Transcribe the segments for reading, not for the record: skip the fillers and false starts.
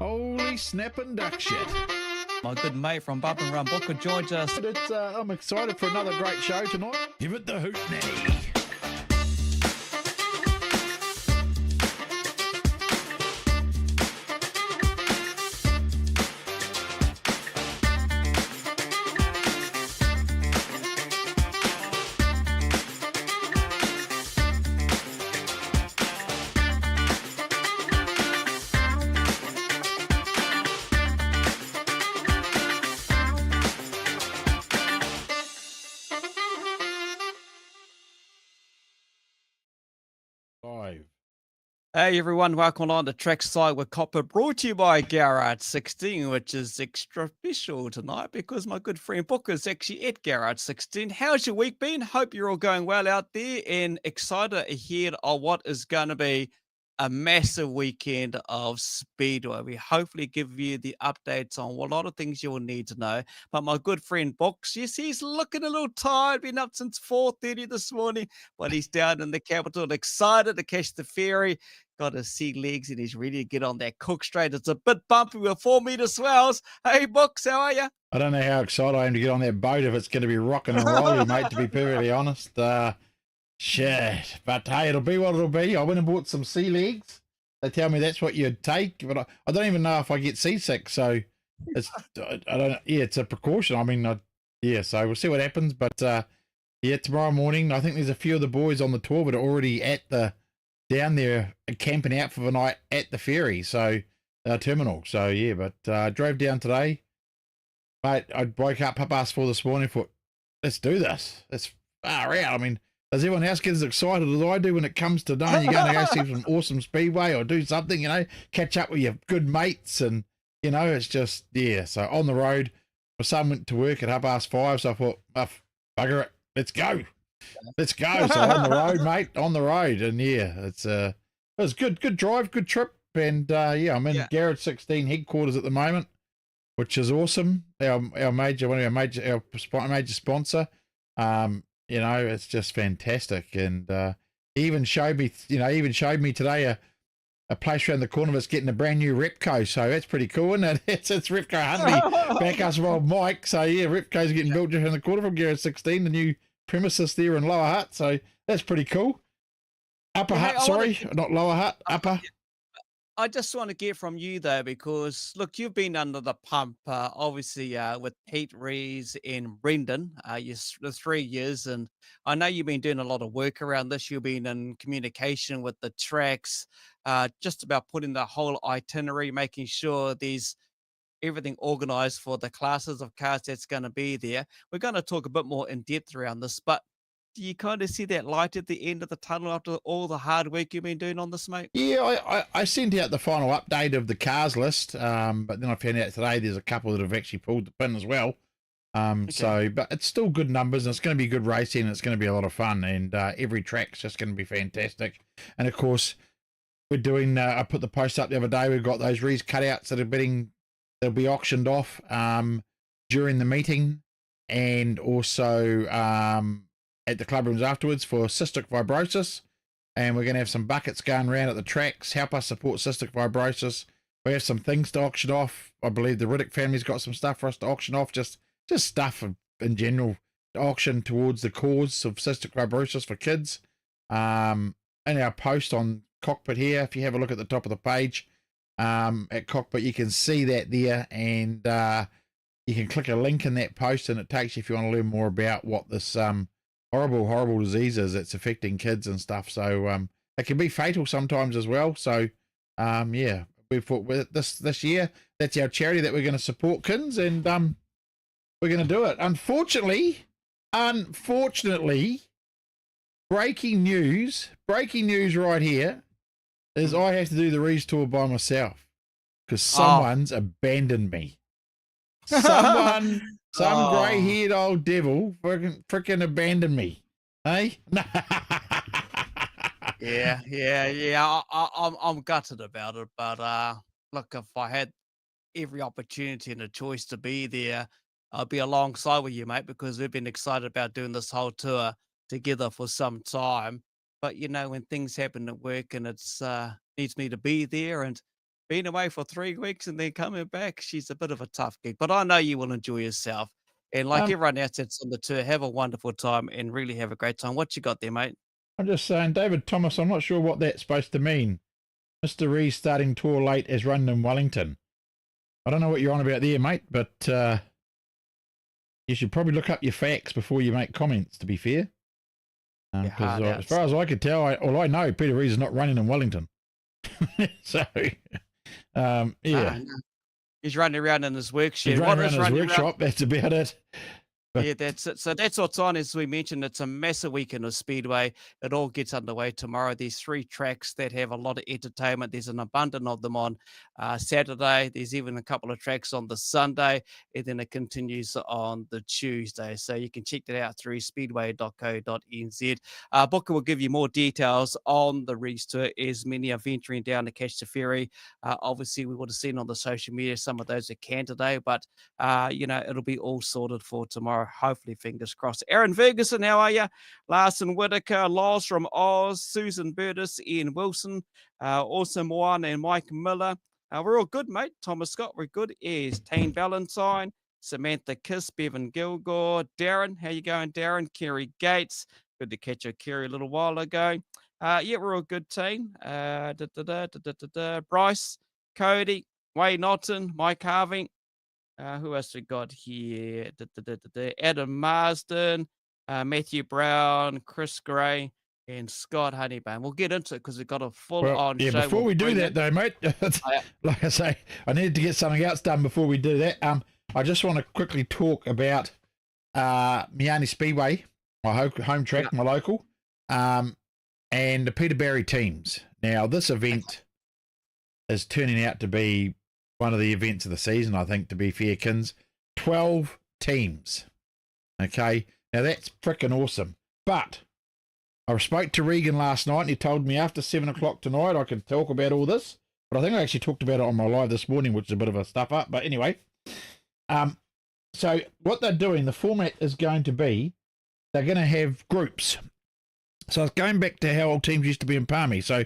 Holy snapping duck shit. My good mate from Bump and Run Booker joins us. I'm excited for another great show tonight. Give it the hoot nanny. Hey everyone, welcome on to Trackside with Kokpit, brought to you by GARAGE16, which is extra special tonight because my good friend Booker is actually at GARAGE16. How's your week been? Hope you're all going well out there and excited ahead of what is going to be a massive weekend of Speedway. We hopefully give you the updates on a lot of things you will need to know. But my good friend Books, yes, he's looking a little tired, been up since 4:30 this morning, but he's down in the capital and excited to catch the ferry. Got his sea legs and he's ready to get on that Cook Strait. It's a bit bumpy with 4-meter swells. Hey, Books, how are you? I don't know how excited I am to get on that boat if it's going to be rocking and rolling, mate, to be perfectly honest. Shit. But hey, it'll be what it'll be. I went and bought some sea legs. They tell me that's what you'd take, but I don't even know if I get seasick. So it's, I don't, yeah, it's a precaution. I mean, yeah, so we'll see what happens. But yeah, tomorrow morning, I think there's a few of the boys on the tour that are already down there camping out for the night at the ferry, so terminal. So yeah, but I drove down today, mate. I woke up 4:30 this morning. Thought, let's do this. It's far out. I mean, does everyone else get as excited as I do when it comes to knowing you're going to go see some awesome speedway or do something? You know, catch up with your good mates, and you know, it's just yeah. So on the road, my son went to work at 5:30, so I thought, bugger it, let's go. Let's go. So on the road, mate, on the road. And yeah, it was good drive, good trip. And yeah, I'm in GARAGE16 headquarters at the moment, which is awesome. Our major sponsor. You know, it's just fantastic. And he even showed me, today a place around the corner that's getting a brand new Repco. So that's pretty cool, isn't it? It's Repco Huntley, back us of old Mike. So yeah, Repco's getting built just around the corner from GARAGE16, the new premises there in Lower Hutt, so that's pretty cool. Upper Hutt, not Lower Hutt, Upper. I just want to get from you though, because look, you've been under the pump, obviously with Pete Rees and Brendan, the 3 years, and I know you've been doing a lot of work around this. You've been in communication with the tracks, just about putting the whole itinerary, making sure there's everything organized for the classes of cars that's going to be there. We're going to talk a bit more in depth around this, but do you kind of see that light at the end of the tunnel after all the hard work you've been doing on this, mate? Yeah, I sent out the final update of the cars list, but then I found out today there's a couple that have actually pulled the pin as well. So, but it's still good numbers, and it's going to be good racing, and it's going to be a lot of fun, and every track's just going to be fantastic. And of course, we're doing, I put the post up the other day, we've got those Rees cutouts that are they'll be auctioned off during the meeting, and also at the club rooms afterwards for cystic fibrosis. And we're going to have some buckets going around at the tracks, help us support cystic fibrosis. We have some things to auction off. I believe the Riddick family's got some stuff for us to auction off, just stuff in general to auction towards the cause of cystic fibrosis for kids. In our post on Kokpit here, if you have a look at the top of the page, at Kokpit, you can see that there, and you can click a link in that post, and it takes you, if you want to learn more about what this horrible disease is that's affecting kids and stuff. So it can be fatal sometimes as well. So yeah, we thought this year that's our charity that we're going to support, kids, and we're going to do it. Unfortunately, breaking news right here is I have to do the Rees tour by myself because someone's abandoned me. Some grey-haired old devil freaking abandoned me. Hey? Yeah. I'm gutted about it, but look, if I had every opportunity and a choice to be there, I'd be alongside with you, mate, because we've been excited about doing this whole tour together for some time. But you know, when things happen at work and it's needs me to be there, and Been away for 3 weeks and then coming back, she's a bit of a tough gig, but I know you will enjoy yourself. And like Um, everyone else that's on the tour, have a wonderful time and really have a great time. What you got there, mate? I'm just saying, David Thomas, I'm not sure what that's supposed to mean. Mr. Rees starting tour late as running in Wellington. I don't know what you're on about there, mate, but you should probably look up your facts before you make comments, to be fair. Because as far as I could tell, all I know, Peter Rees is not running in Wellington. So, yeah. No. He's running around in his workshop. He's running around in his workshop, that's about it. But yeah, that's it. So that's what's on. As we mentioned, it's a massive weekend of Speedway. It all gets underway tomorrow. There's 3 tracks that have a lot of entertainment. There's an abundance of them on Saturday. There's even a couple of tracks on the Sunday, and then it continues on the Tuesday. So you can check that out through speedway.co.nz. Booker will give you more details on the Rees Tour as many are venturing down to catch the ferry. Obviously, we would have seen on the social media some of those are canned today, but it'll be all sorted for tomorrow. Hopefully, fingers crossed. Aaron Ferguson, how are you? Larson Whitaker, Loz from Oz, Susan Burtis, Ian Wilson, Awesome One, and Mike Miller. We're all good, mate. Thomas Scott, we're good. Is Tane Valentine, Samantha Kiss, Bevan Gilgore, Darren. How you going, Darren? Kerry Gates. Good to catch your Kerry a little while ago. Yeah, we're all good, team. Bryce, Cody, Wayne Otten, Mike Harvey. Who else we got here? Adam Marsden, Matthew Brown, Chris Gray, and Scott Honeybone. We'll get into it because we've got a full-on show. Yeah, before we do that, though, mate, like I say, I needed to get something else done before we do that. I just want to quickly talk about Miami Speedway, my home track, my local, and the Peterborough teams. Now, this event is turning out to be one of the events of the season, I think, to be fair, Kins. 12 teams. Okay, now that's freaking awesome. But I spoke to Regan last night, and he told me after 7 o'clock tonight I could talk about all this. But I think I actually talked about it on my live this morning, which is a bit of a stuff up. But anyway, so what they're doing, the format is going to be, they're going to have groups. So it's going back to how old teams used to be in Palmy. So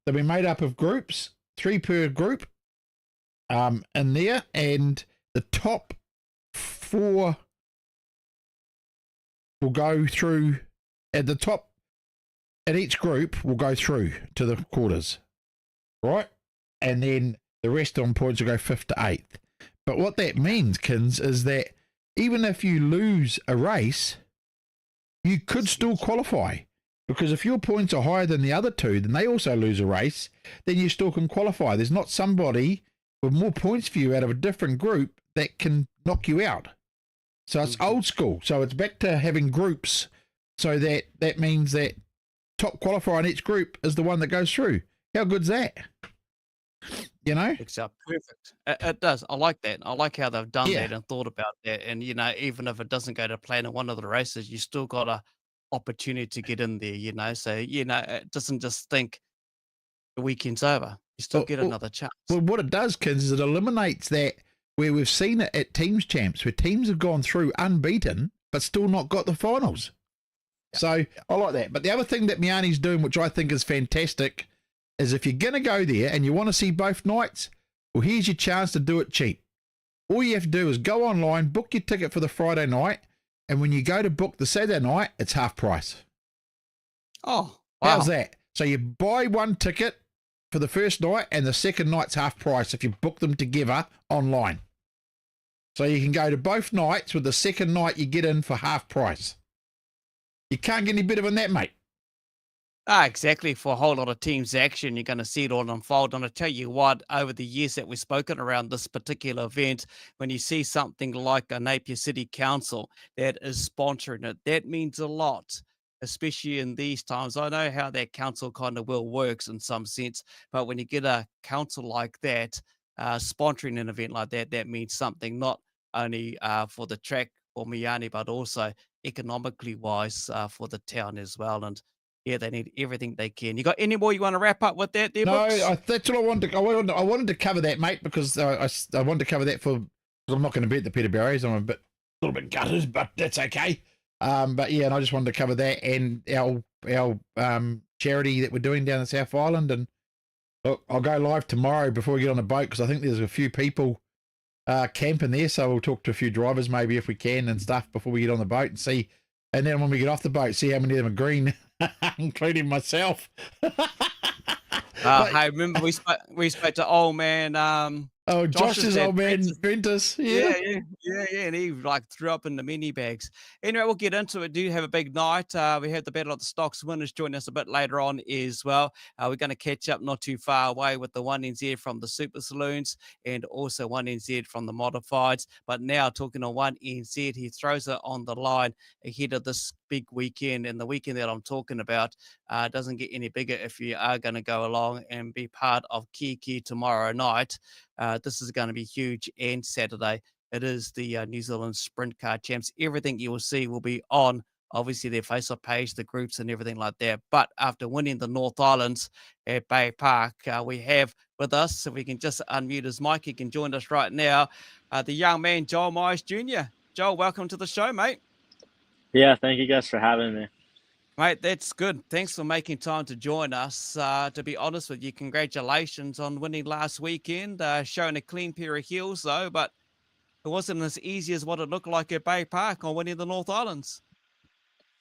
they'll be made up of groups, 3 per group. In there, and the top 4 will go through at the top, at each group will go through to the quarters, right? And then the rest on points will go 5th to 8th. But what that means, Kins, is that even if you lose a race, you could still qualify, because if your points are higher than the other 2, then they also lose a race, then you still can qualify. There's not somebody with more points for you out of a different group that can knock you out. So it's old school. So it's back to having groups. So that means that top qualifier in each group is the one that goes through. How good's that? You know? It's perfect. It does. I like that. I like how they've done that and thought about that. And, even if it doesn't go to plan in one of the races, you still got a opportunity to get in there, So, it doesn't just think the weekend's over. You still get another chance. Well, what it does, Kins, is it eliminates that where we've seen it at Teams Champs, where teams have gone through unbeaten, but still not got the finals. Yeah. So I like that. But the other thing that Miani's doing, which I think is fantastic, is if you're going to go there and you want to see both nights, well, here's your chance to do it cheap. All you have to do is go online, book your ticket for the Friday night, and when you go to book the Saturday night, it's half price. Oh, wow. How's that? So you buy one ticket for the first night, and the second night's half price if you book them together online. So you can go to both nights, with the second night you get in for half price. You can't get any better than that, mate. Exactly. For a whole lot of teams action, you're going to see it all unfold. And I tell you what, over the years that we've spoken around this particular event, when you see something like a Napier City Council that is sponsoring it, that means a lot, especially in these times. I know how that council kind of works in some sense, but when you get a council like that sponsoring an event like that, that means something, not only for the track or Miani, but also economically wise for the town as well. And yeah, they need everything they can. You got any more you want to wrap up with that there, No, Books? that's what I wanted. I wanted to cover that, mate, because I wanted to cover that because I'm not going to beat the Peterboroughs. I'm a little bit gutted, but that's okay. But yeah, and I just wanted to cover that and our charity that we're doing down in South Island, and Look, I'll go live tomorrow before we get on the boat because I think there's a few people camping there. So we'll talk to a few drivers maybe if we can and stuff before we get on the boat and see. And then when we get off the boat, see how many of them are green, including myself. Hey, remember we spoke to old man Oh, Josh's Josh's dad, old man, Francis. Ventus. Yeah. Yeah, and he like threw up in the mini bags. Anyway, we'll get into it. Do have a big night. We have the Battle of the Stocks winners joining us a bit later on as well. We're going to catch up not too far away with the 1NZ from the Super Saloons and also 1NZ from the Modifieds. But now talking on 1NZ, he throws it on the line ahead of this big weekend. And the weekend that I'm talking about doesn't get any bigger if you are going to go along and be part of Kiki tomorrow night. This is going to be huge. And Saturday, it is the New Zealand Sprint Car Champs. Everything you will see will be on, obviously, their face-off page, the groups and everything like that. But after winning the North Islands at Bay Park, we have with us, if we can just unmute his mic, he can join us right now, the young man, Joel Myers Jr. Joel, welcome to the show, mate. Yeah, thank you guys for having me. Mate, that's good. Thanks for making time to join us. To be honest with you, congratulations on winning last weekend, showing a clean pair of heels, though, but it wasn't as easy as what it looked like at Bay Park on winning the North Islands.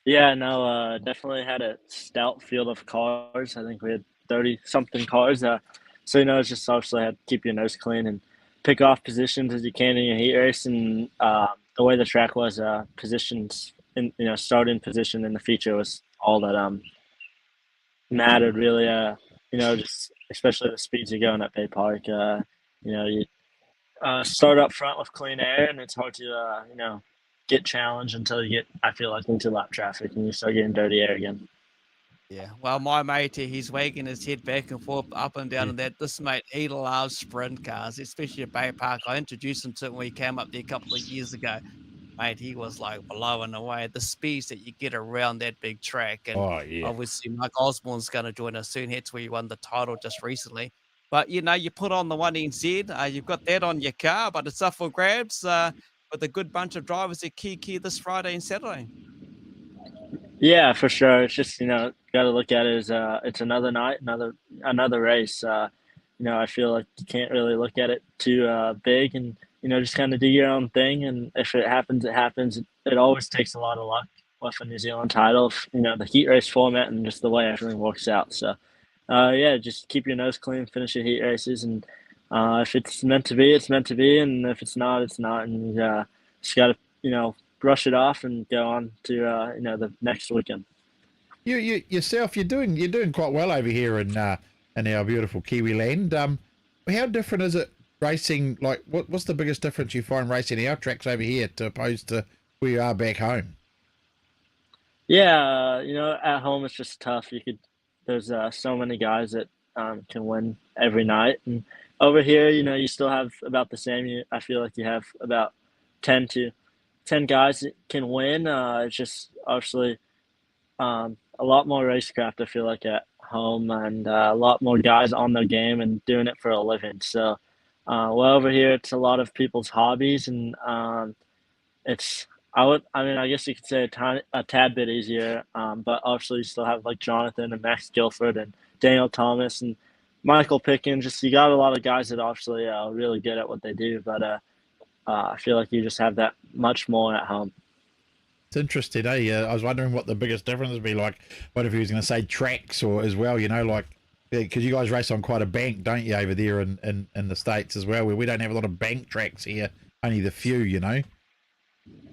Yeah, no, definitely had a stout field of cars. I think we had 30 something cars. So, it's just obviously had to keep your nose clean and pick off positions as you can in your heat race. And the way the track was, positions, in, starting position in the feature was all that mattered really. Just especially the speeds you're going at Bay Park. You start up front with clean air, and it's hard to get challenged until you get, I feel like, into lap traffic and you start getting dirty air again. Yeah, well, my mate, he's wagging his head back and forth, up and down, and that this mate, he loves sprint cars, especially at Bay Park. I introduced him to it when he came up there a couple of years ago. Mate, he was like blowing away the speeds that you get around that big track. And Oh, yeah. obviously, Mark Osborne's going to join us soon. That's where he won the title just recently. But you put on the 1NZ, you've got that on your car, but it's up for grabs with a good bunch of drivers at Kiki this Friday and Saturday. Yeah, for sure. It's just got to look at it as it's another night, another race. I feel like you can't really look at it too big, and just kind of do your own thing. And if it happens, it happens. It always takes a lot of luck with a New Zealand title. The heat race format and just the way everything works out. So, yeah, just keep your nose clean, finish your heat races, and if it's meant to be, it's meant to be, and if it's not, it's not. And just got to brush it off and go on to the next weekend. You yourself, you're doing quite well over here in our beautiful Kiwi land. How different is it racing? Like, what's the biggest difference you find racing our tracks over here to opposed to where you are back home? Yeah, at home it's just tough. There's so many guys that can win every night, and over here, you still have about the same. I feel like you have about 10 guys that can win. It's just obviously a lot more racecraft, I feel like, at home, and a lot more guys on their game and doing it for a living. So, over here, it's a lot of people's hobbies, and I guess you could say a tad bit easier, but obviously you still have like Jonathan and Max Guilford and Daniel Thomas and Michael Pickens. Just you got a lot of guys that obviously are really good at what they do, but I feel like you just have that much more at home. It's interesting, eh? I was wondering what the biggest difference would be. Like, what if he was going to say tracks or as well? Like, because you guys race on quite a bank, don't you, over there in the States as well, where we don't have a lot of bank tracks here, only the few,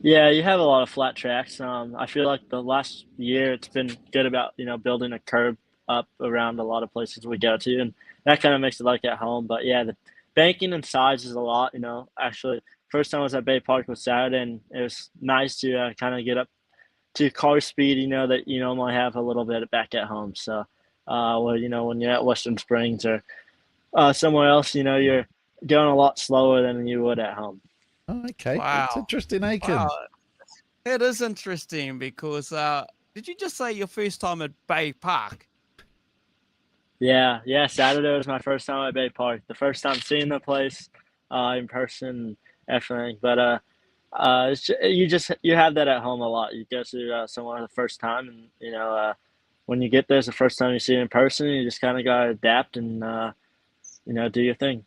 Yeah, you have a lot of flat tracks. I feel like the last year it's been good about building a curb up around a lot of places we go to, and that kind of makes it like at home. But yeah, the banking and size is a lot. Actually, first time I was at Bay Park was Saturday, and it was nice to kind of get up to car speed. That you normally have a little bit back at home. So, when you're at Western Springs or somewhere else, you're going a lot slower than you would at home. Oh, okay. Wow. It's interesting, Aiken. Wow. It is interesting because did you just say your first time at Bay Park? Yeah. Saturday was my first time at Bay Park. The first time seeing the place in person, everything. But you have that at home a lot. You go to somewhere the first time, and when you get there, it's the first time you see it in person. You just kind of got to adapt and, do your thing.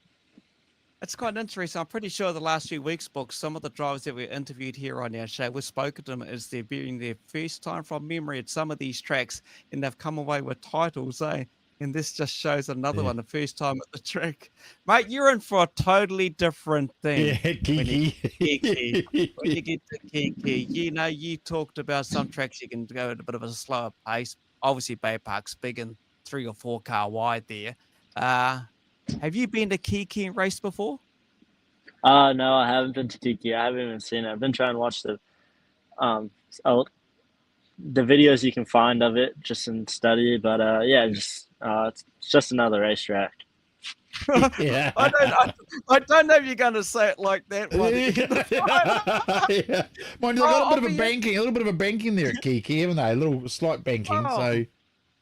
It's quite interesting. I'm pretty sure the last few weeks, Book, some of the drivers that we interviewed here on our show, we've spoken to them as they're being their first time from memory at some of these tracks, and they've come away with titles, eh? And this just shows another one, the first time at the track. Mate, you're in for a totally different Yeah, thing when you Kiki. get to Kiki. When you get to Kiki, you talked about some tracks you can go at a bit of a slower pace. Obviously, Bay Park's big and 3 or 4 car wide there. Have you been to Kiki and raced before? No, I haven't been to Tiki. I haven't even seen it. I've been trying to watch um, oh, the videos you can find of it just in study, but it's just another racetrack. Yeah. I don't know if you're going to say it like that one. Yeah. Mind you, they got a little bit of a banking there at Kiki, haven't they? A little slight banking. Oh. So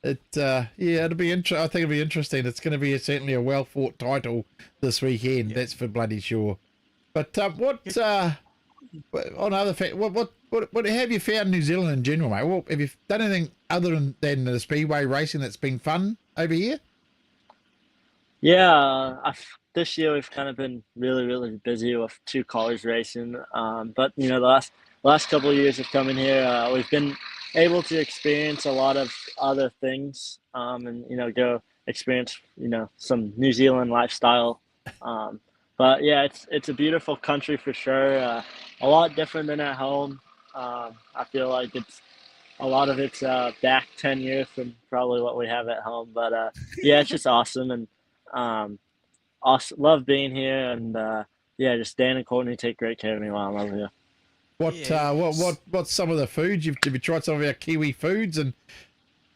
it'll be I think it'll be interesting. It's going to be certainly a well fought title this weekend. That's for bloody sure. But on other what have you found New Zealand in general, mate? Well, have you done anything other than the speedway racing that's been fun over here? Yeah, this year we've kind of been really, really busy with 2 college racing. But the last couple of years of coming here, we've been able to experience a lot of other things, and go experience some New Zealand lifestyle. But yeah, it's a beautiful country for sure. A lot different than at home. I feel like a lot of it's back 10 years from probably what we have at home. But yeah, it's just awesome, and awesome, love being here, and just Dan and Courtney take great care of me while I'm over here. What's some of the foods have you tried? Some of our Kiwi foods, and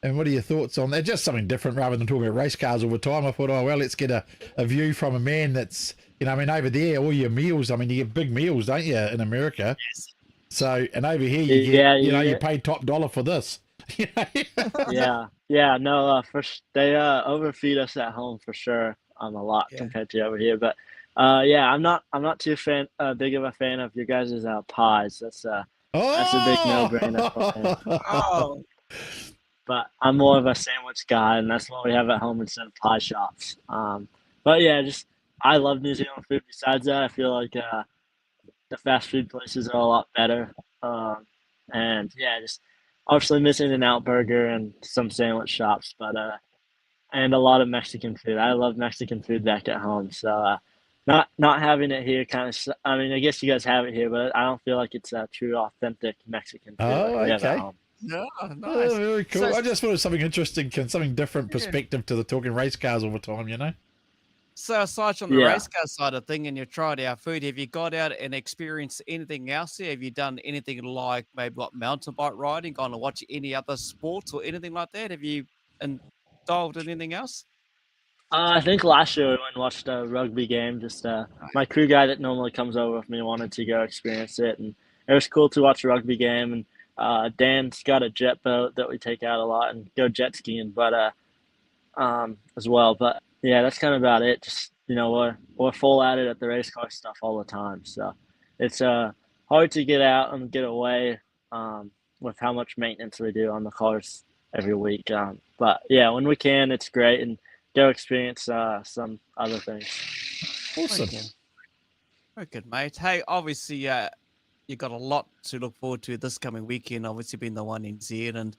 what are your thoughts on that? Just something different rather than talking about race cars all the time. I thought, let's get a view from a man that's, over there, all your meals. I mean, you get big meals, don't you, in America? Yes. So, and over here you get, you pay top dollar for this. No, they overfeed us at home for sure. A lot compared to over here, but I'm not too big of a fan of your guys' pies. That's a big no-brainer for me. Oh. But I'm more of a sandwich guy, and that's what we have at home instead of pie shops. But yeah, I love New Zealand food. Besides that, I feel like the fast food places are a lot better. And yeah, just obviously missing an out burger and some sandwich shops, but and a lot of Mexican food. I love Mexican food back at home. So not having it here kind of. I mean, I guess you guys have it here, but I don't feel like it's a true, authentic Mexican food. Oh, like we have at okay. home. Yeah, nice. Oh, very cool. So- I just thought it was something interesting, something different perspective to the talking race cars all the time, So aside from the Yeah. race car side of thing and you tried our food, have you got out and experienced anything else there? Have you done anything like maybe mountain bike riding, gone to watch any other sports or anything like that? Have you indulged in anything else? I think last year we went and watched a rugby game. Just my crew guy that normally comes over with me wanted to go experience it, and it was cool to watch a rugby game. And Dan's got a jet boat that we take out a lot and go jet skiing, but as well. But yeah, that's kind of about it. Just we're full at it at the race car stuff all the time, so it's hard to get out and get away with how much maintenance we do on the cars every week. But yeah, when we can, it's great, and go experience some other things. Awesome. Very good, mate. Hey, obviously, you got a lot to look forward to this coming weekend. Obviously, being the one in Zealand.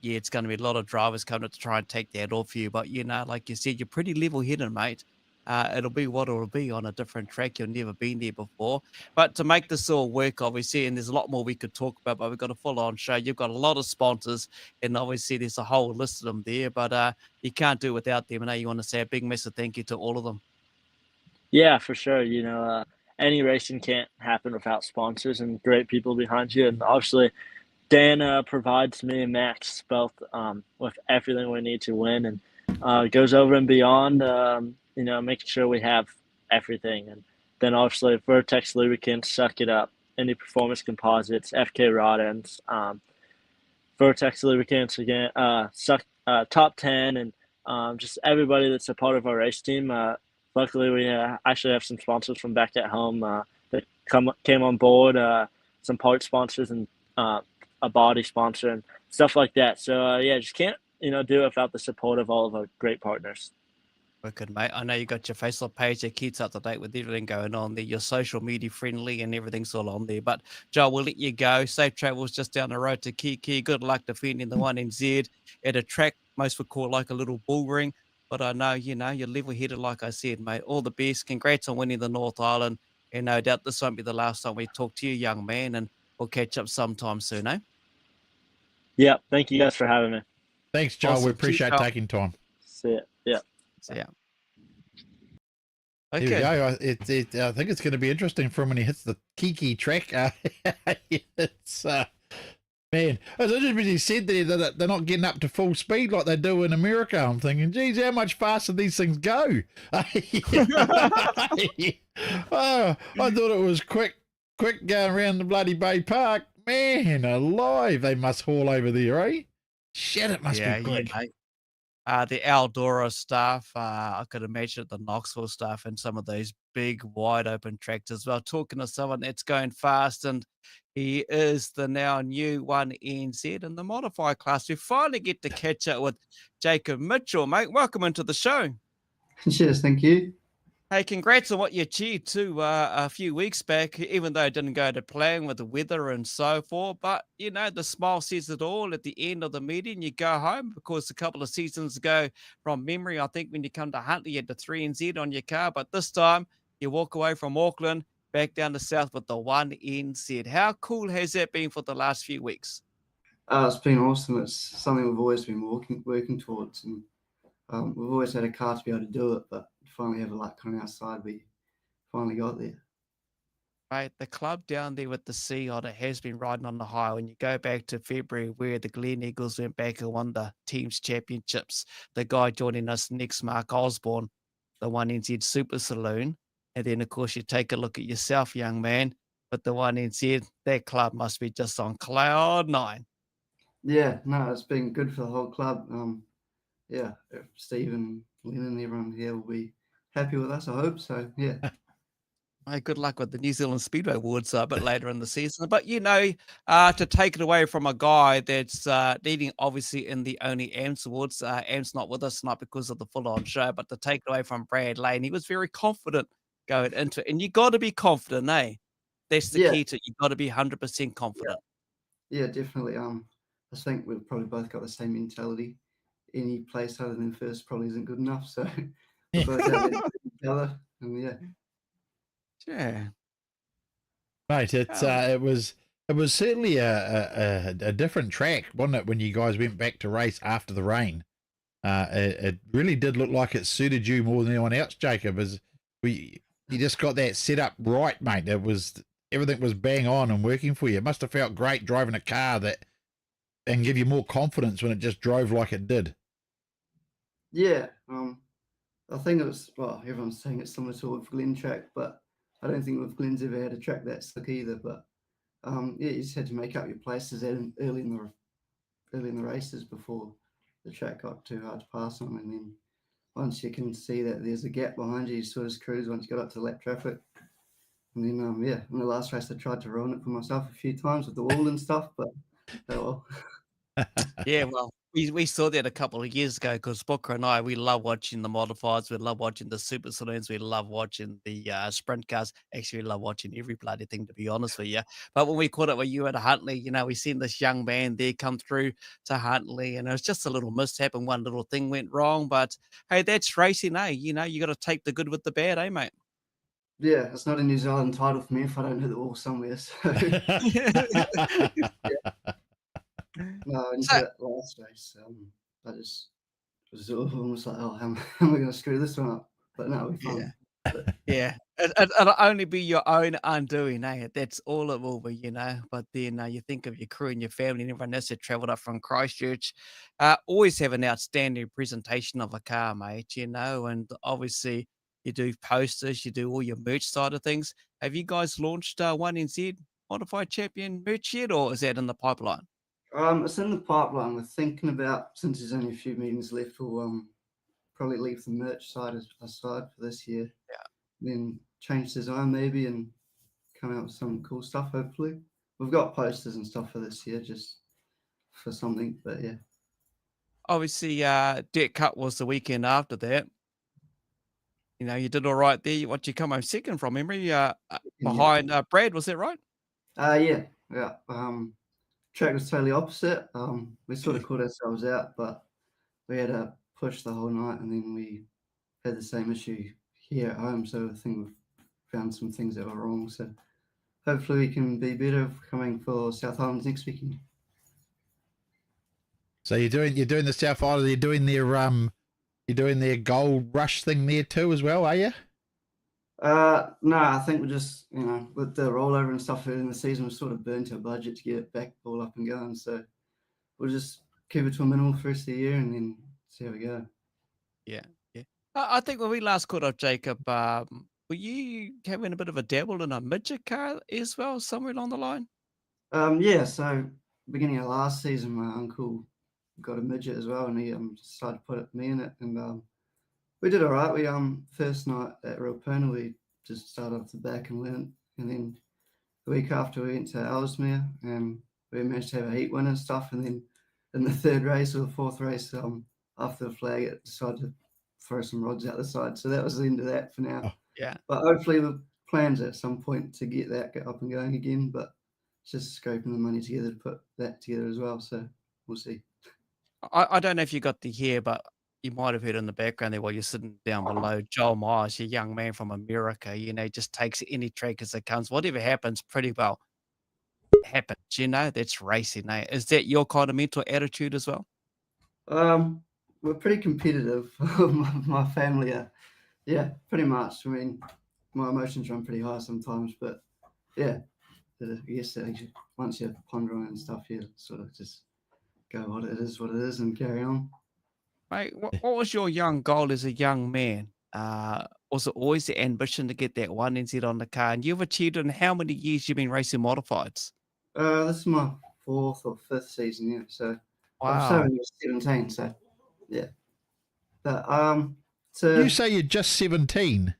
It's going to be a lot of drivers coming to try and take that off you. But, like you said, you're pretty level-headed, mate. It'll be what it'll be on a different track. You've never been there before. But to make this all work, obviously, and there's a lot more we could talk about, but we've got a full-on show. You've got a lot of sponsors, and obviously there's a whole list of them there. But you can't do without them. And you want to say a big massive thank you to all of them. Yeah, for sure. Any racing can't happen without sponsors and great people behind you. And obviously, Dan provides me and Max both with everything we need to win, and goes over and beyond, making sure we have everything. And then obviously Vertex Lubricants, Suck It Up, Any Performance Composites, FK Rod Ends, Vertex Lubricants again, Top 10, and just everybody that's a part of our race team. Luckily, we actually have some sponsors from back at home that came on board, some part sponsors, and a body sponsor and stuff like that. So yeah, just can't do it without the support of all of our great partners. Wicked, mate. I know you got your Facebook page that keeps up to date with everything going on there. You're social media friendly and everything's all on there. But Joe, we'll let you go. Safe travels just down the road to Kiki. Good luck defending the one in Z at a track most would call like a little bull ring. But I know, you're level headed, like I said, mate. All the best. Congrats on winning the North Island. And no doubt this won't be the last time we talk to you, young man. And we'll catch up sometime soon, eh? Yeah, thank you guys for having me. Thanks, Joel. Awesome. We Cheers, appreciate Joel. taking time. See ya. Yeah. So, yeah. Here we Okay. go. I think it's going to be interesting for him when he hits the Kiki track. It's man, it's interesting he said that they're not getting up to full speed like they do in America. I'm thinking, geez, how much faster these things go? Oh, I thought it was quick going around the bloody Bay Park. Man, alive, they must haul over there, eh? Shit, it must be quick. Mate. The Eldora stuff, I could imagine the Knoxville stuff and some of those big, wide open tracks as well. Talking to someone that's going fast, and he is the now new one NZ in the modified class. We finally get to catch up with Jacob Mitchell, mate. Welcome into the show. Cheers, thank you. Hey, congrats on what you achieved too a few weeks back, even though it didn't go to plan with the weather and so forth. But, the smile says it all at the end of the meeting. You go home because a couple of seasons ago, from memory, I think when you come to Huntley, you had the 3NZ on your car. But this time, you walk away from Auckland, back down the south with the 1NZ. How cool has that been for the last few weeks? It's been awesome. It's something we've always been working towards. And we've always had a car to be able to do it, but finally have a luck on our side. We finally got there. Right, the club down there with the Sea Otter has been riding on the high. When you go back to February, where the Glen Eagles went back and won the team's championships, the guy joining us next, Mark Osborne, the 1NZ Super Saloon. And then, of course, you take a look at yourself, young man, with the 1NZ, that club must be just on cloud nine. Yeah, no, it's been good for the whole club. Yeah, Steve and Lynn and everyone here will be happy with us, I hope. So, yeah. Hey, good luck with the New Zealand Speedway Awards a bit later in the season. But, to take it away from a guy that's leading, obviously, in the only AMS Awards. AMS not with us, not because of the full-on show, but to take it away from Brad Lane. He was very confident going into it. And you got to be confident, eh? That's the key to it. You got to be 100% confident. Yeah, definitely. I think we've probably both got the same mentality. Any place other than first probably isn't good enough. So we're both out there to each other. And yeah. Yeah. Mate, it was certainly a different track, wasn't it, when you guys went back to race after the rain? It really did look like it suited you more than anyone else, Jacob. You just got that set up right, mate. Everything was bang on and working for you. It must have felt great driving a car and give you more confidence when it just drove like it did. Yeah, I think it was, everyone's saying it's similar to a Glen track, but I don't think with Glen's ever had a track that slick either. But you just had to make up your places early in the races before the track got too hard to pass on. And then once you can see that there's a gap behind you, you sort of cruise once you got up to lap traffic. And then, in the last race, I tried to ruin it for myself a few times with the wall and stuff, but oh well. Yeah, well, we saw that a couple of years ago because Booker and I, we love watching the modifieds, we love watching the super saloons, we love watching the sprint cars. Actually, we love watching every bloody thing, to be honest with you. But when we caught up with you at Huntley, we seen this young man there come through to Huntley, and it was just a little mishap and one little thing went wrong. But hey, that's racing, eh? You got to take the good with the bad, eh, mate? Yeah, it's not a New Zealand title for me if I don't hit the wall somewhere. So no, into that last race, I just was almost like, how am I going to screw this one up? But no, we found. Yeah, it'll only be your own undoing, eh? That's all it will be, But then you think of your crew and your family and everyone else that travelled up from Christchurch. Always have an outstanding presentation of a car, mate, and obviously you do posters, you do all your merch side of things. Have you guys launched 1NZ Modified Champion merch yet, or is that in the pipeline? It's in the pipeline. We're thinking about, since there's only a few meetings left, we'll probably leave the merch side aside for this year. Yeah. Then change design maybe and come out with some cool stuff, hopefully. we've got posters and stuff for this year, just for something. But yeah. Obviously, Dirt Cup was the weekend after that. You know, you did all right there. What you come home second from memory, behind Brad, was that right? Yeah. Track was totally opposite. We sort of caught ourselves out, but we had to push the whole night, and then we had the same issue here at home. So I think we've found some things that were wrong. So hopefully we can be better coming for South Islands next weekend. So you're doing the South Island. You're doing their gold rush thing there too as well, are you? No, I think we're just, with the rollover and stuff in the season, we're sort of burnt our budget to get it back all up and going. So we'll just keep it to a minimal for the rest of the year and then see how we go. Yeah. I think when we last caught up, Jacob, were you having a bit of a dabble in a midget car as well, somewhere along the line? Yeah, so beginning of last season, my uncle got a midget as well, and he decided to put me in it, and we did all right. We first night at Ropona, we just started off the back and went, and then the week after we went to Ellesmere, and we managed to have a heat win and stuff, and then in the third race or the fourth race, after the flag, it decided to throw some rods out the side. So that was the end of that for now. Oh, yeah. But hopefully the plans at some point to get that up and going again, but it's just scraping the money together to put that together as well. So we'll see. I don't know if you got to hear, but you might have heard in the background there while you're sitting down below. Joel Myers, a young man from America, just takes any track as it comes. Whatever happens, pretty well happens. That's racing. Is that your kind of mental attitude as well? We're pretty competitive. My family are, yeah, pretty much. I mean, my emotions run pretty high sometimes, but yeah, I guess once you ponder on it and stuff, you sort of just go what it is, and carry on. Mate, what was your young goal as a young man? Was it always the ambition to get that one NZ on the car? And you've achieved it in how many years you've been racing modifieds? This is my 4th or 5th season, yeah. So Wow. I'm 17, so yeah. But You say you're just 17?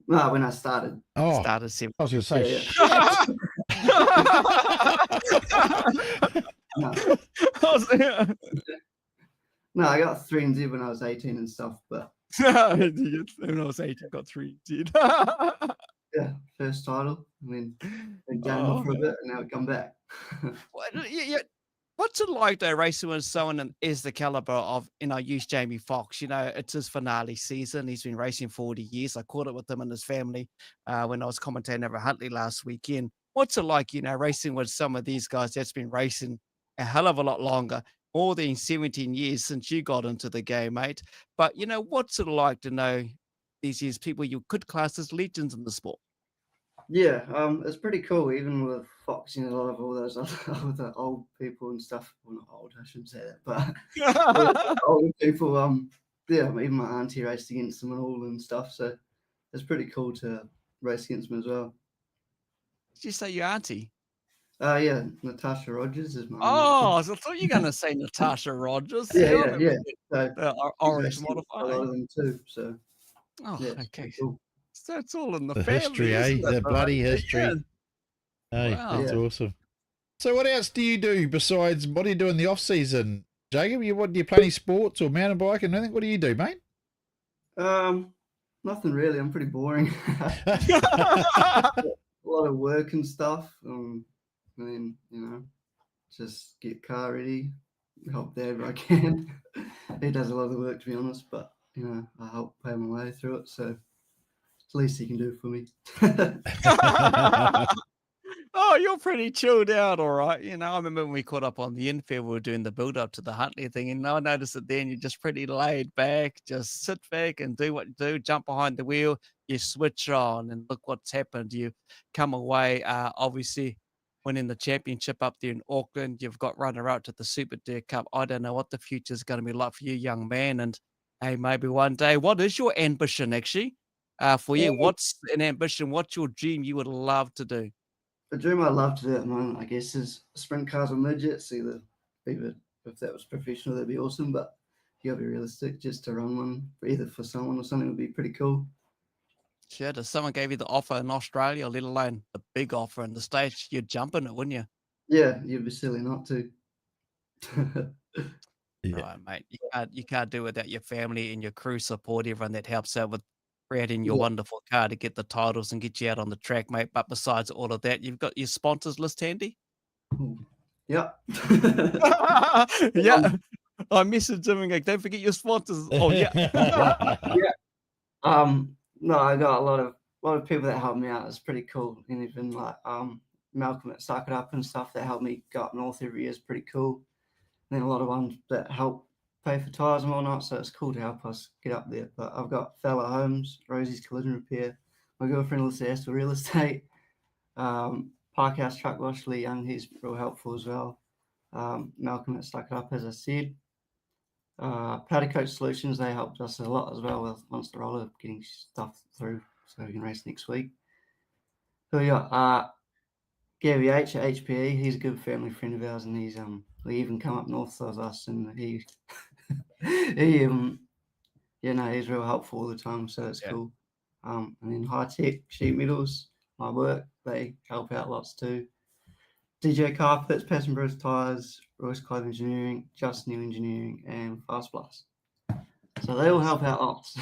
No, when I started. Oh, started 7. I was going to say, Yeah. No, I got 3 NZ when I was 18 and stuff, but when I was 18, got 3 NZ. yeah, first title, and then went down for a bit, and now we come back. What's it like though, racing with someone is the caliber of, use Jamie Foxx. It's his finale season. He's been racing 40 years. I caught it with him and his family when I was commentating over Huntley last weekend. What's it like, racing with some of these guys that's been racing a hell of a lot longer, more than 17 years since you got into the game, mate? But, what's it like to know these people you could class as legends in the sport? Yeah, it's pretty cool, even with Fox, a lot of all those other old people and stuff. Well, not old, I shouldn't say that, but older people, yeah, even my auntie raced against them and all and stuff, so it's pretty cool to race against them as well. Did you say your auntie? Yeah, Natasha Rogers is my Oh, I thought you were going to say Natasha Rogers. Yeah. So, orange modified. A lot of them too, so. Oh, yeah, okay. Cool. So it's all in the the family, history, isn't The it, bloody mate? history. Yeah. Hey, Wow. that's awesome. So what else do you do besides, what do you do in the off season, Jacob? Do you play any sports or mountain bike and anything? What do you do, mate? Nothing really. I'm pretty boring. A lot of work and stuff. And then, just get car ready, help Dad if I can. He does a lot of the work, to be honest, but, I help pay my way through it. So it's the least he can do for me. Oh, you're pretty chilled out, all right. I remember when we caught up on the infield, we were doing the build up to the Huntley thing, and I noticed that then you're just pretty laid back, just sit back and do what you do, jump behind the wheel, you switch on, and look what's happened. You come away, obviously winning the championship up there in Auckland. You've got runner out to the Super Dirt Cup. I don't know what the future is going to be like for you, young man. And hey, maybe one day, what is your ambition actually for you? What's an ambition? What's your dream you would love to do? The dream I'd love to do at the moment, I guess, is sprint cars or midgets. Either if that was professional, that'd be awesome. But you gotta be realistic. Just to run one, either for someone or something, would be pretty cool. Shit, if someone gave you the offer in Australia, let alone the big offer in the States, you'd jump in it, wouldn't you? Yeah, you'd be silly not to. Yeah. Right, mate. You can't do it without your family and your crew support, everyone that helps out with creating your Yeah. wonderful car to get the titles and get you out on the track, mate. But besides all of that, you've got your sponsors list handy? Ooh. Yep. Yeah. I messaged him and go, don't forget your sponsors. Oh, yeah. No, I got a lot of people that helped me out. It's pretty cool. And even like Malcolm that Suck It Up and stuff that helped me go up north every year is pretty cool. And then a lot of ones that help pay for tyres and whatnot. So it's cool to help us get up there. But I've got Fella Homes, Rosie's Collision Repair, my girlfriend Alyssa Astor Real Estate, Parkhouse Truck Wash, Lee Young, he's real helpful as well. Malcolm that Stuck It Up, as I said. Powder Coat Solutions, they helped us a lot as well with Monster Roller getting stuff through so we can race next week. So we got Gary H at HPE, he's a good family friend of ours, and he's he even come up north with us, and he he's real helpful all the time, so it's cool. And then High Tech Sheet Metals, my work, they help out lots too. DJ Carpets, Passion Bros Tires, Royce Cloud Engineering, Just New Engineering, and Fast Blast. So they all help out lots.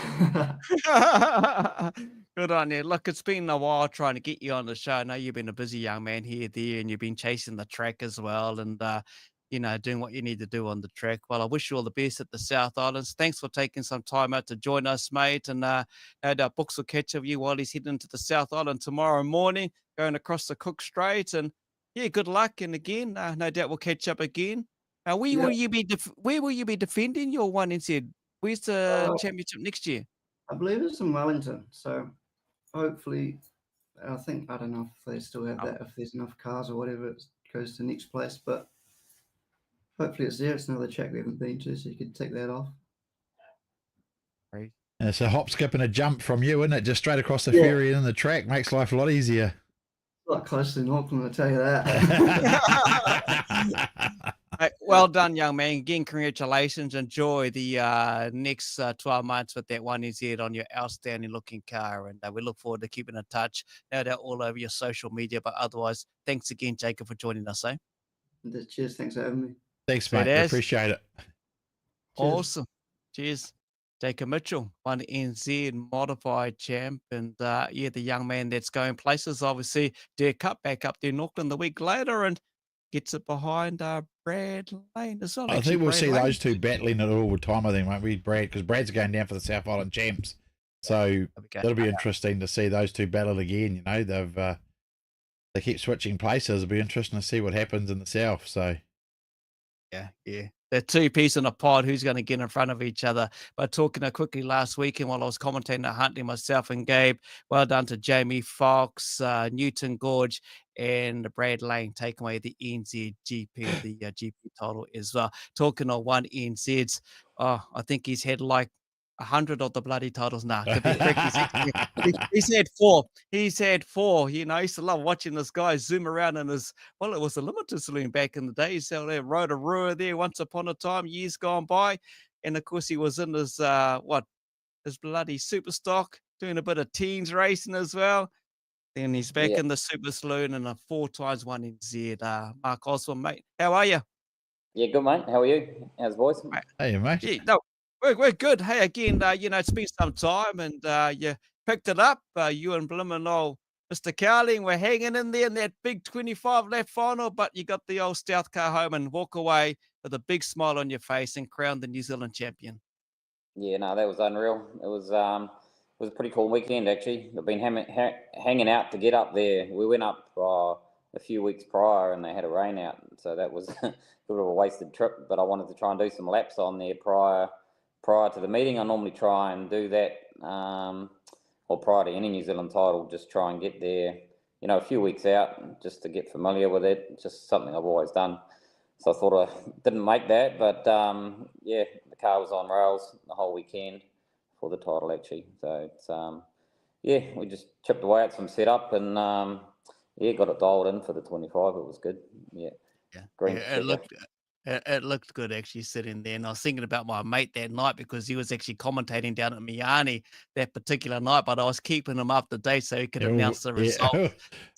Good on you. Look, it's been a while trying to get you on the show. I know you've been a busy young man here, there, and you've been chasing the track as well, and doing what you need to do on the track. Well, I wish you all the best at the South Islands. Thanks for taking some time out to join us, mate. And Books will catch up with you while he's heading to the South Island tomorrow morning, going across the Cook Strait. And yeah, good luck. And again, no doubt we'll catch up again. Where will you be? Where will you be defending your 1NZ? Where's the championship next year? I believe it's in Wellington, so hopefully, I don't know if they still have that, if there's enough cars or whatever, it goes to the next place, but hopefully it's there. It's another track we haven't been to, so you could take that off. Great. It's a hop, skip, and a jump from you, isn't it? Just straight across the ferry and the track makes life a lot easier. A lot closer than Auckland, I'll tell you that. Well done, young man. Again, congratulations. Enjoy the next 12 months with that 1NZ on your outstanding looking car. And we look forward to keeping in touch. No doubt all over your social media. But otherwise, thanks again, Jacob, for joining us. Cheers. Thanks for having me. Thanks, mate. I appreciate it. Awesome. Cheers. Jacob Mitchell, 1NZ modified champ. And the young man that's going places, obviously, Dare Cup back up there in Auckland the week later. And gets it behind Brad Lane as well. I think we'll see those two battling it all the time, I think, won't we, Brad? Because Brad's going down for the South Island champs. So that'll be interesting to see those two battle again. They keep switching places. It'll be interesting to see what happens in the South. So yeah. They're two peas in a pod. Who's going to get in front of each other? But talking quickly last weekend while I was commentating at Huntley, myself and Gabe, well done to Jamie Fox, Newton Gorge, and Brad Lane taking away the NZGP, the GP title as well. Talking on 1NZs, I think he's had like 100 of the bloody titles now. He's had 4. He's had 4. I used to love watching this guy zoom around in his, it was a limited saloon back in the day. He said there, rode a Rua there once upon a time, years gone by. And of course, he was in his, his bloody Superstock, doing a bit of teens racing as well. Then he's back in the Super Saloon and a 4x 1NZ. Mark Osborne, mate. How are you? Yeah, good, mate. How are you? How's the boys? Hey, mate. Yeah, no, we're good. Hey, again, it's been some time and you picked it up. You and Blimmin' old Mr. Cowling were hanging in there in that big 25 lap final, but you got the old Stealth car home and walk away with a big smile on your face and crown the New Zealand champion. Yeah, no, that was unreal. It was a pretty cool weekend, actually. I've been hanging out to get up there. We went up a few weeks prior and they had a rain out, so that was a bit of a wasted trip, but I wanted to try and do some laps on there prior to the meeting. I normally try and do that, or prior to any New Zealand title, just try and get there, a few weeks out just to get familiar with it. It's just something I've always done. So I thought I didn't make that, but the car was on rails the whole weekend for the title, actually. So it's, we just chipped away at some setup and got it dialed in for the 25. It was good. Yeah. Great. It looked good actually sitting there, and I was thinking about my mate that night because he was actually commentating down at Miami that particular night, but I was keeping him up to date so he could announce the results. Yeah.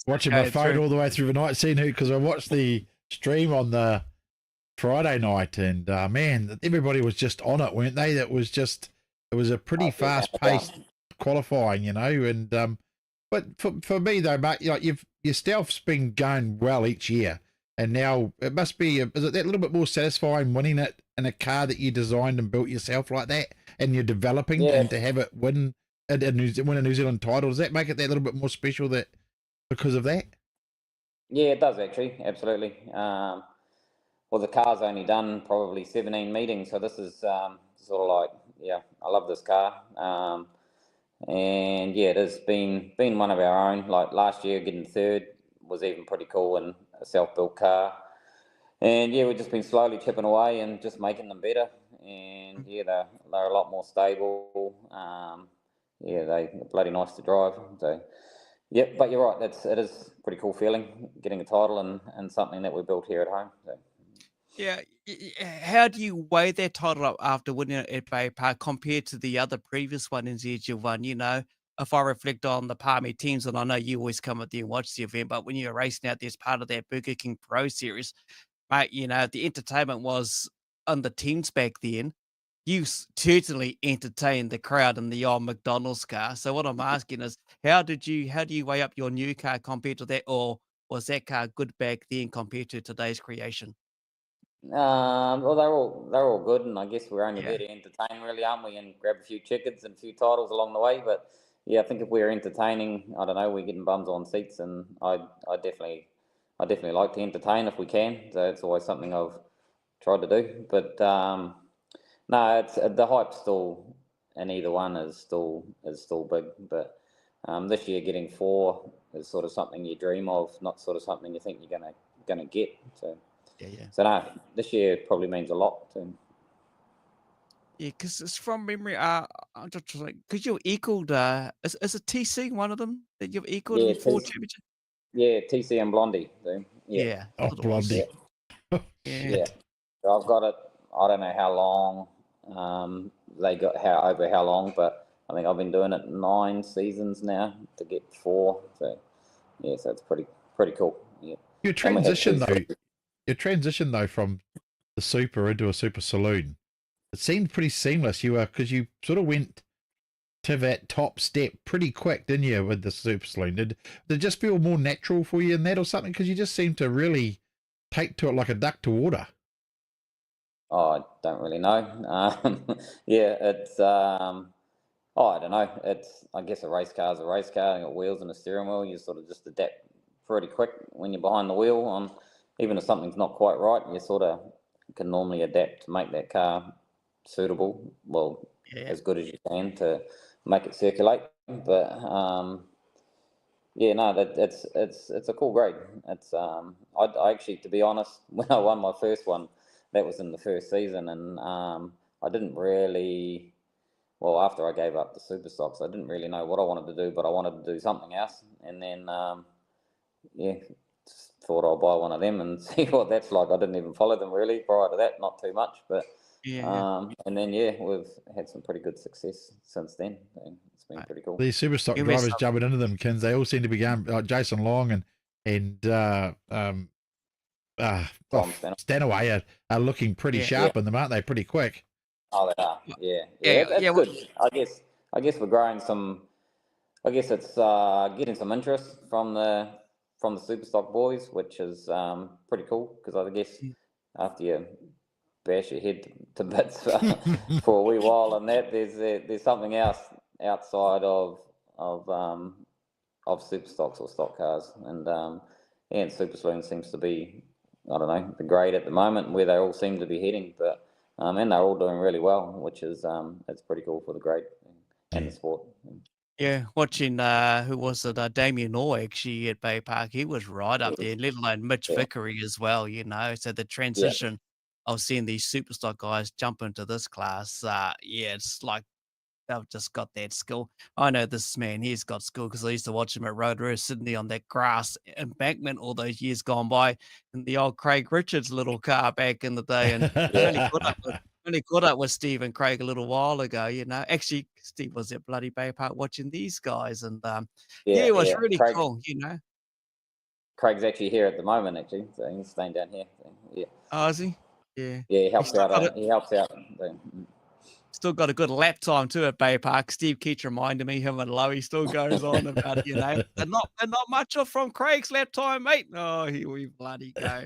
Watching my Going phone through. all the way through the night, seeing who, because I watched the stream on the Friday night, and man, everybody was just on it, weren't they? It was a pretty Oh, yeah, fast paced qualifying, and but for me though, mate, your stealth's been going well each year, and now it must be is it that little bit more satisfying winning it in a car that you designed and built yourself like that, and you're developing, Yeah. and to have it win win a New Zealand title, does that make it that little bit more special that because of that? Yeah, it does actually, absolutely. Well, the car's only done probably 17 meetings, so this is sort of like, yeah, I love this car. And yeah, it has been one of our own. Like last year, getting third was even pretty cool in a self-built car. And yeah, we've just been slowly chipping away and just making them better. And yeah, they're a lot more stable. Yeah, they're bloody nice to drive. So, yep, but you're right. It is pretty cool feeling getting a title and something that we built here at home. So. Yeah, how do you weigh that title up after winning it at Bay Park compared to the other previous ones that you've won? You know, if I reflect on the Palmy teams, and I know you always come up there and watch the event, but when you're racing out there as part of that Burger King Pro Series, mate, you know, the entertainment was on the teams back then. You certainly entertained the crowd in the old McDonald's car. So what I'm asking is, how do you weigh up your new car compared to that, or was that car good back then compared to today's creation? Well, they're all good, and I guess we're only Yeah. there to entertain, really, aren't we? And grab a few chickens and a few titles along the way. But yeah, I think if we're entertaining, I don't know, we're getting bums on seats, and I definitely like to entertain if we can. So it's always something I've tried to do. But no, it's the hype still, and either one is still big. But this year, getting 4 is sort of something you dream of, not sort of something you think you're gonna get. So. Yeah. So no, this year probably means a lot to him. Yeah, because it's from memory. I'm just like, because you've equaled. Is a TC one of them that you've equaled Yeah, in 4 championship? yeah, TC and Blondie. So, yeah, Yeah, Oh, thought it was. Blondie. Yeah. yeah. So I've got it. I don't know how long they got how long, but I think I've been doing it 9 seasons now to get 4. So yeah, so it's pretty cool. Yeah. Your And we had transition 2 though, from the super into a super saloon, it seemed pretty seamless. Because you sort of went to that top step pretty quick, didn't you, with the super saloon? Did it just feel more natural for you in that or something? Because you just seemed to really take to it like a duck to water. Oh, I don't really know. Yeah, it's oh, I don't know. It's, I guess, a race car is a race car. You got wheels and a steering wheel. You sort of just adapt pretty quick when you're behind the wheel. On even if something's not quite right, you sort of can normally adapt to make that car suitable. Well, Yeah. as good as you can to make it circulate. But yeah, no, it's a cool grade. It's I actually, to be honest, when I won my first one, that was in the first season, and I didn't really. Well, after I gave up the Superstocks, I didn't really know what I wanted to do, but I wanted to do something else. And then, yeah, just thought I'll buy one of them and see what that's like. I didn't even follow them really prior to that, not too much. But Yeah. and then yeah, we've had some pretty good success since then. It's been Right. pretty cool. These Superstock Give me drivers some. jumping into them, Kins, they all seem to be going like Jason Long and Tom Stanner. Stanaway are looking pretty Yeah. sharp in them, aren't they? Pretty quick. Oh, they are. Yeah, Yeah. that's Yeah. good. I guess we're growing some. I guess it's getting some interest from the Superstock boys, which is pretty cool because I guess after you bash your head to bits for a wee while and that, there's something else outside of Superstocks or stock cars, and yeah, and Super Saloon seems to be, I don't know, the grade at the moment where they all seem to be heading, but and they're all doing really well, which is it's pretty cool for the grade and the sport. Yeah, watching who was it? Damien Orr actually at Bay Park. He was right up there, let alone Mitch Yeah. Vickery as well, you know. So the transition of seeing these superstock guys jump into this class, yeah, it's like they've just got that skill. I know this man, he's got skill because I used to watch him at Rotorua Sydney on that grass embankment all those years gone by in the old Craig Richards little car back in the day. And only caught up with Steve and Craig a little while ago, you know. Actually, Steve was at bloody Bay Park watching these guys, and it was really cool, you know. Craig's actually here at the moment, actually, so he's staying down here. So, yeah. Oh, is he? Yeah. Yeah, he helps out. He helps out. So. Still got a good lap time too at Bay Park. Steve keeps reminding me, him and Lowy still goes on about it, you know. And not much off from Craig's lap time, mate. Oh, here we bloody go.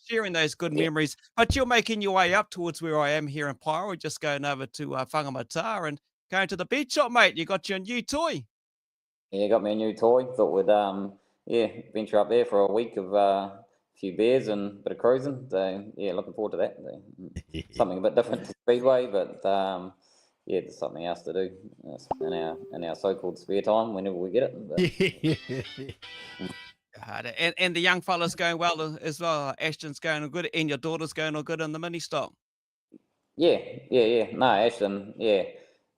Sharing those good memories. But you're making your way up towards where I am here in Pyro. We're just going over to Whangamata and going to the beach shop, mate. You got your new toy. Yeah, got me a new toy. Thought we'd venture up there for a week of a few beers and a bit of cruising. So yeah, looking forward to that. So, something a bit different to Speedway, but there's something else to do in our so-called spare time whenever we get it. But, and the young fella's going well as well. Ashton's going all good, and your daughter's going all good in the mini stop. Yeah. No, Ashton,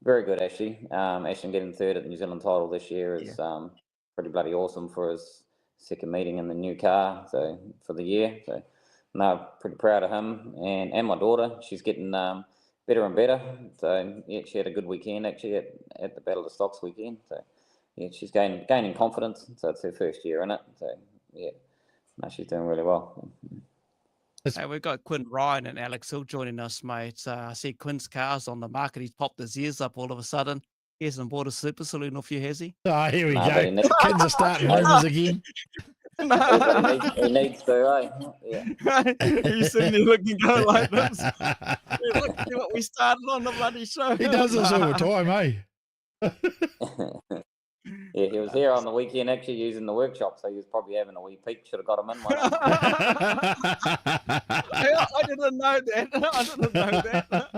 very good actually. Ashton getting third at the New Zealand title this year is pretty bloody awesome for his second meeting in the new car, so for the year. So no, pretty proud of him and my daughter. She's getting better and better. So yeah, she had a good weekend actually at the Battle of the Stocks weekend. So yeah, she's gaining confidence. So it's her first year in it. So yeah, no, she's doing really well. Hey, we've got Quinn, Ryan, and Alex Hill joining us, mate. I see Quinn's car's on the market. He's popped his ears up all of a sudden. He hasn't bought a super saloon off you, has he? Oh, here we go. Kids are starting rumours again. He needs to, eh? Yeah. You seen him looking go like this? Look at what we started on the bloody show. He does this all the time, eh? Yeah, he was here on the weekend actually using the workshop, so he was probably having a wee peek. Should have got him in one. I didn't know that.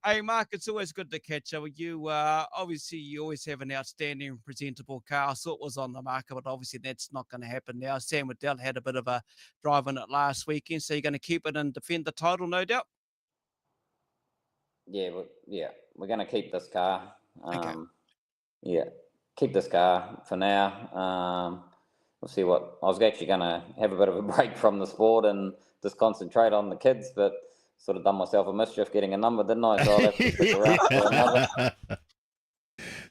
Hey, Mark, it's always good to catch up with you. Obviously, you always have an outstanding presentable car. I saw it was on the market, but obviously that's not going to happen now. Sam Waddell had a bit of a drive in it last weekend, so you're going to keep it and defend the title, no doubt? Yeah, we're going to keep this car. Okay. Yeah, keep this car for now. We'll see what. I was actually going to have a bit of a break from the sport and just concentrate on the kids, but sort of done myself a mischief getting a number, didn't I? So I'll have to stick around for another.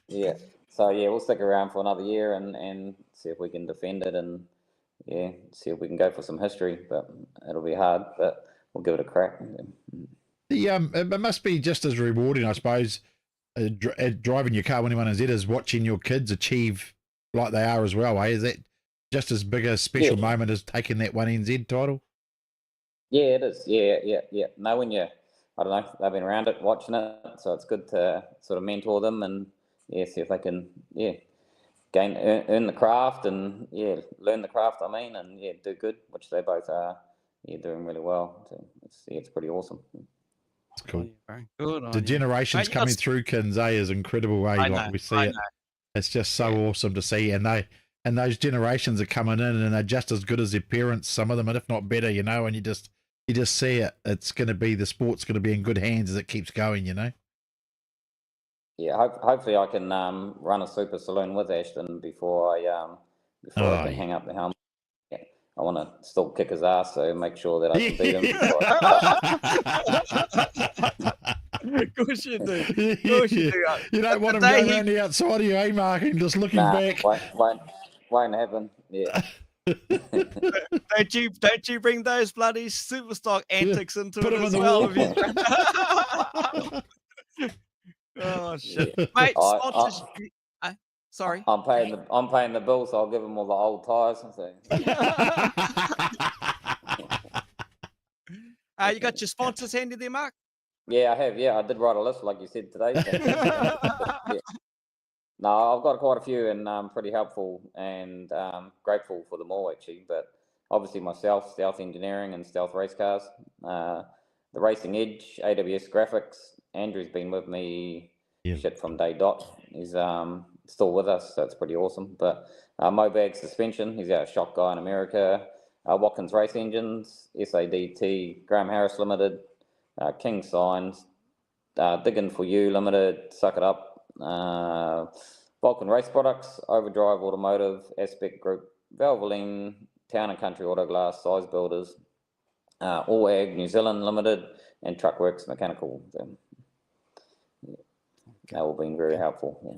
Yeah, so yeah, we'll stick around for another year and see if we can defend it and see if we can go for some history. But it'll be hard, but we'll give it a crack. It must be just as rewarding, I suppose. Driving your car 1NZ is watching your kids achieve like they are as well, eh? Is that just as big a special moment as taking that 1NZ title? Yeah, it is. Yeah. No, when I don't know, they've been around it, watching it, so it's good to sort of mentor them and see if they can earn the craft and learn the craft. I mean, and do good, which they both are. Doing really well. So it's pretty awesome. It's cool. Very good. The generations coming through, Kins, is incredible, eh? Like we see it. It's just so awesome to see, and those generations are coming in and they're just as good as their parents, some of them, and if not better, you know. And you just see it. It's going to be, the sport's going to be in good hands as it keeps going, you know. Yeah, hopefully I can run a super saloon with Ashton before I can hang up the helmet. I want to still kick his ass, so make sure that I can beat him. Of course you do. Of course you do. You don't want him going around the outside of you, eh, Mark, and just looking back. Won't happen. Yeah. Don't you bring those bloody Superstock antics into Put it him as in the well. Oh shit, mate! Sorry. I'm paying the bill, so I'll give them all the old tyres. So. You got your sponsors handy there, Mark? Yeah, I have. Yeah, I did write a list, like you said today. So. No, I've got quite a few, and pretty helpful and grateful for them all actually. But obviously myself, Stealth Engineering and Stealth Race Cars, the Racing Edge, AWS Graphics. Andrew's been with me from day dot. He's still with us, so it's pretty awesome. But Mobag Suspension, he's our shop guy in America. Watkins Race Engines, SADT, Graham Harris Limited, King Signs, Digging for You Limited, Suck It Up, Vulcan Race Products, Overdrive Automotive, Aspect Group, Valvoline, Town and Country Auto Glass, Size Builders, All Ag New Zealand Limited, and Truckworks Mechanical. So, they've all been very helpful.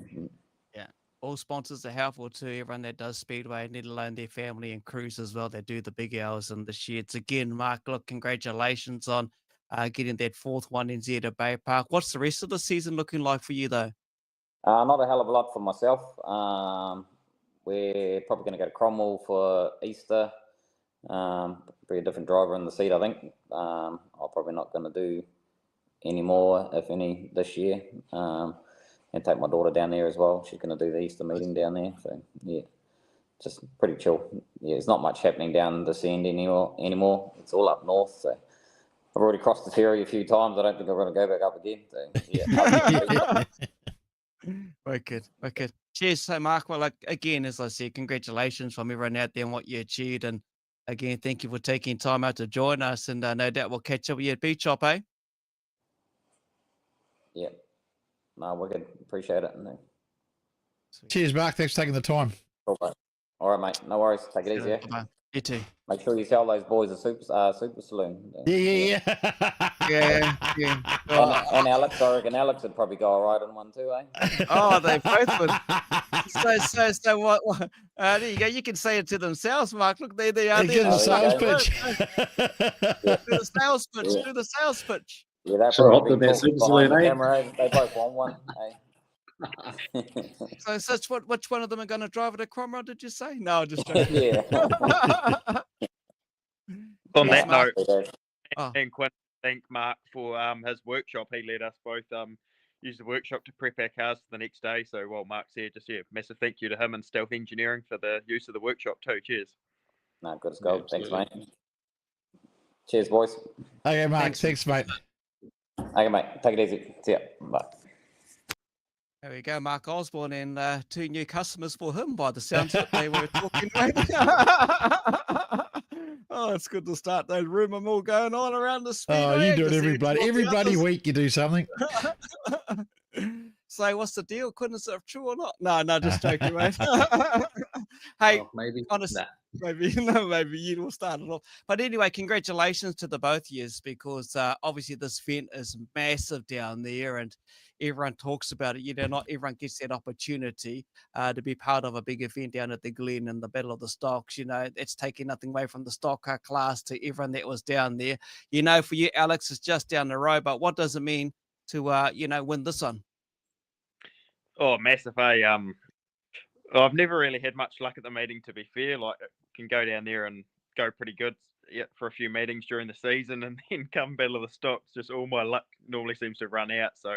Yeah. All sponsors are helpful to everyone that does Speedway, let alone their family and crews as well that do the big hours and the sheds. Again, Mark, look, congratulations on getting that 4th one in Zeta Bay Park. What's the rest of the season looking like for you, though? Not a hell of a lot for myself. We're probably going to go to Cromwell for Easter. Be a different driver in the seat, I think. I'm probably not going to do any more, if any, this year. And take my daughter down there as well. She's going to do the Easter meeting down there. So, yeah, just pretty chill. Yeah, there's not much happening down this end anymore. It's all up north. So I've already crossed the ferry a few times. I don't think I'm going to go back up again. So, yeah. Wicked. Cheers, so Mark. Well, again, as I said, congratulations from everyone out there on what you achieved. And again, thank you for taking time out to join us. And no doubt we'll catch up with you at Beach Shop, eh? Yeah. No, we're good. Appreciate it. Cheers, Mark. Thanks for taking the time. All right, mate. No worries. Take it easy. Bye. You too. Make sure you tell those boys a super saloon. Yeah. Yeah. And Alex, I reckon Alex would probably go all right on one too, eh? Oh, they both would. So what? There you go. You can say it to themselves, Mark. Look, they are. Give the sales pitch. Do the sales pitch. Yeah. Do the sales pitch. Yeah, that's Sure, up to that super saloon, eh? They both want one. So which one of them are going to drive it at Cromwell, did you say? No, just joking. Yeah. On that note, Oh. and Quinn, thank Mark for his workshop. He let us both use the workshop to prep our cars for the next day. So while Mark's here, just massive thank you to him and Stealth Engineering for the use of the workshop too. Cheers. No, good as gold. Thanks, mate. Cheers, boys. Okay, Mark. Thanks, mate. Okay, mate. Take it easy. See ya. Bye. There we go, Mark Osborne, and 2 new customers for him by the sounds of it. They were talking. Oh, it's good to start those rumour mill going on around the speedway. Oh, you do it every bloody week. You do something. So, what's the deal? Quinn, is it true or not? No, just joking, mate. Hey, maybe. honest, Nah. maybe you will start it off. But anyway, congratulations to the both of you, because obviously this event is massive down there, and everyone talks about it. Not everyone gets that opportunity to be part of a big event down at the Glen and the Battle of the Stocks. It's taking nothing away from the stock car class to everyone that was down there. For you, Alex, it's just down the road. But what does it mean to win this one? Oh, massive. I've never really had much luck at the meeting, to be fair. Like, I can go down there and go pretty good for a few meetings during the season, and then come Battle of the Stocks, just all my luck normally seems to run out. So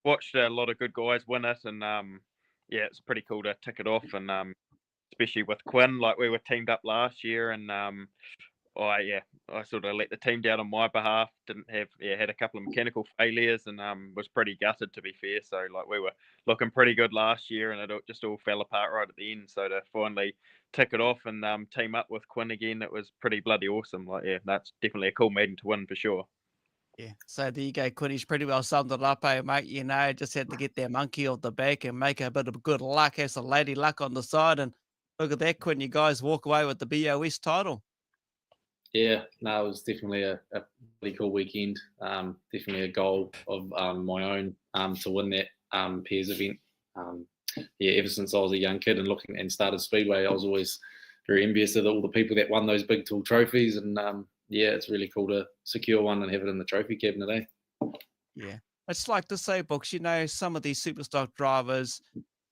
watched a lot of good guys win it, and it's pretty cool to tick it off, and especially with Quinn. Like, we were teamed up last year, and I sort of let the team down on my behalf. Had a couple of mechanical failures, and was pretty gutted, to be fair. So, like, we were looking pretty good last year, and it just all fell apart right at the end. So to finally tick it off and team up with Quinn again, it was pretty bloody awesome. Like, that's definitely a cool meeting to win for sure. Yeah, so there you go, Quinn. He's pretty well summed it up, mate. Just had to get their monkey off the back and make a bit of good luck, have some lady luck on the side, and look at that, Quinn. You guys walk away with the BOS title. Yeah, no, it was definitely a really cool weekend. Definitely a goal of my own to win that pairs event. Ever since I was a young kid and started Speedway, I was always very envious of all the people that won those big tall trophies, and it's really cool to secure one and have it in the trophy cabinet, eh? Yeah, it's like to say, Books, some of these Superstock drivers,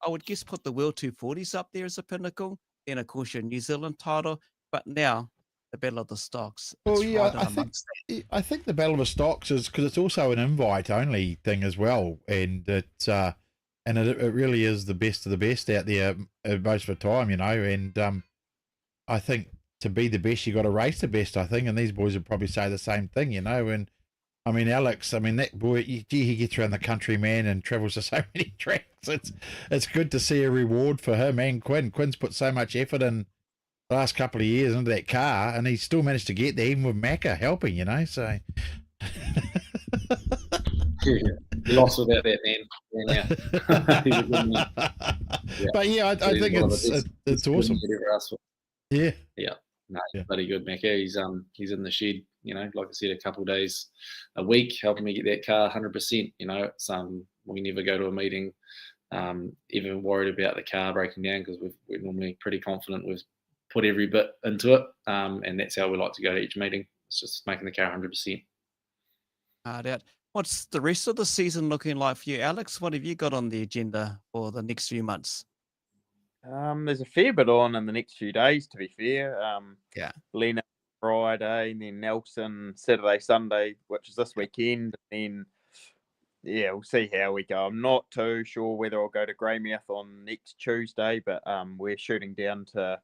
I would guess put the World 240s up there as a pinnacle, then of course your New Zealand title, but now the Battle of the Stocks. Well, I think the Battle of the Stocks is because it's also an invite-only thing as well, and it really is the best of the best out there most of the time, and I think to be the best, you got to race the best, I think, and these boys would probably say the same thing, and I mean, Alex, that boy, he gets around the country, man, and travels to so many tracks. It's good to see a reward for him and Quinn. Quinn's put so much effort in the last couple of years into that car, and he's still managed to get there, even with Macca helping, so. He lost without that man. Yeah. He's a good man. Yeah. But yeah, I think it's awesome. Yeah. Yeah. No, Yeah. bloody good, Macca. He's in the shed, like I said, a couple of days a week, helping me get that car 100%. It's we never go to a meeting even worried about the car breaking down, because we're normally pretty confident we've put every bit into it, and that's how we like to go to each meeting. It's just making the car 100%. Hard out. What's the rest of the season looking like for you, Alex? What have you got on the agenda for the next few months? There's a fair bit on in the next few days, to be fair. Yeah. Lena Friday, and then Nelson Saturday, Sunday, which is this weekend. And then, we'll see how we go. I'm not too sure whether I'll go to Greymouth on next Tuesday, but we're shooting down to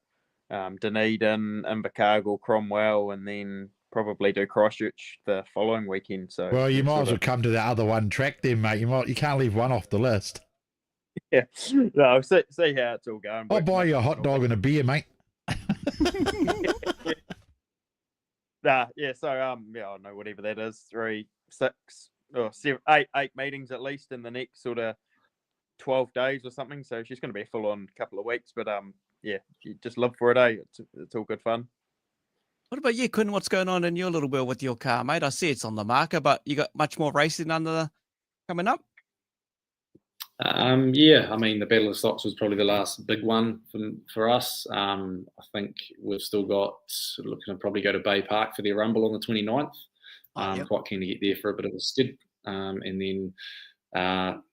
Dunedin, Invercargill, Cromwell, and then probably do Christchurch the following weekend. So, well, you might as well come to the other one track then, mate. You can't leave one off the list. Yeah, no, see how it's all going. I'll buy you a hot dog and a beer, mate. So I don't know, whatever that is, 3, 6, or 7, 8 meetings at least in the next sort of 12 days or something. So she's going to be a full on couple of weeks, but you just live for it, eh? It's all good fun. What about you, Quinn? What's going on in your little world with your car, mate? I see it's on the marker, but you got much more racing coming up? Yeah, I mean, the Battle of Stocks was probably the last big one for us. I think we've still got, looking to probably go to Bay Park for their Rumble on the 29th. Yep. Quite keen to get there for a bit of a stint. And then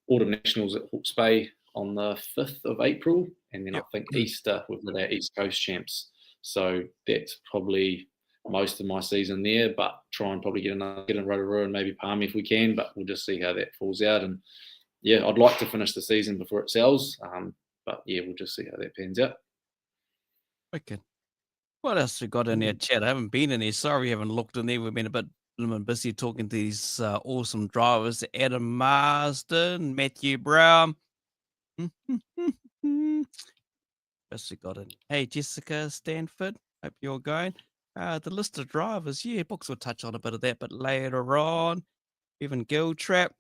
Autumn Nationals at Hawke's Bay on the 5th of April. And then I think Easter with our East Coast champs. So that's probably most of my season there, but try and probably get in Rotorua and maybe Palmy if we can, but we'll just see how that falls out. And yeah, I'd like to finish the season before it sells, but yeah, we'll just see how that pans out. Okay. What else we got in there, chat? I haven't been in there. Sorry, we haven't looked in there. We've been a bit busy talking to these awesome drivers: Adam Marsden, Matthew Brown. What's we got in? Hey, Jessica Stanford. Hope you're going. The list of drivers. Yeah, Books will touch on a bit of that, but later on, Evan Giltrap.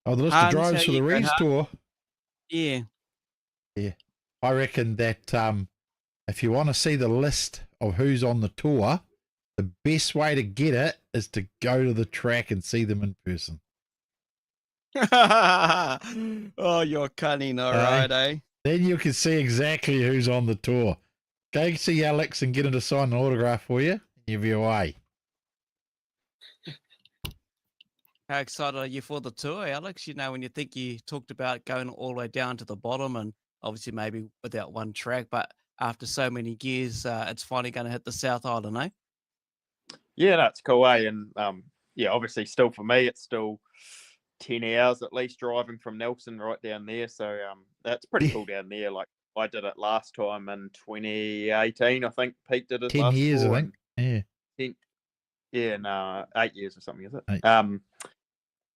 Oh, the list Hans, of drivers how for the you going, Rees Tour. Yeah. Yeah. I reckon that if you want to see the list of who's on the tour, the best way to get it is to go to the track and see them in person. Oh, you're cunning, all right, eh? Then you can see exactly who's on the tour. Go see Alex and get him to sign an autograph for you, and you'll be away. How excited are you for the tour, Alex? When you think you talked about going all the way down to the bottom and obviously maybe without one track, but after so many years, it's finally going to hit the South Island, eh? Yeah, that's cool, eh? And obviously still for me, it's still 10 hours at least driving from Nelson right down there. So that's pretty cool down there. Like I did it last time in 2018, I think Pete did it 10 last years, tour, I think. Yeah. No, 8 years or something, is it? 8.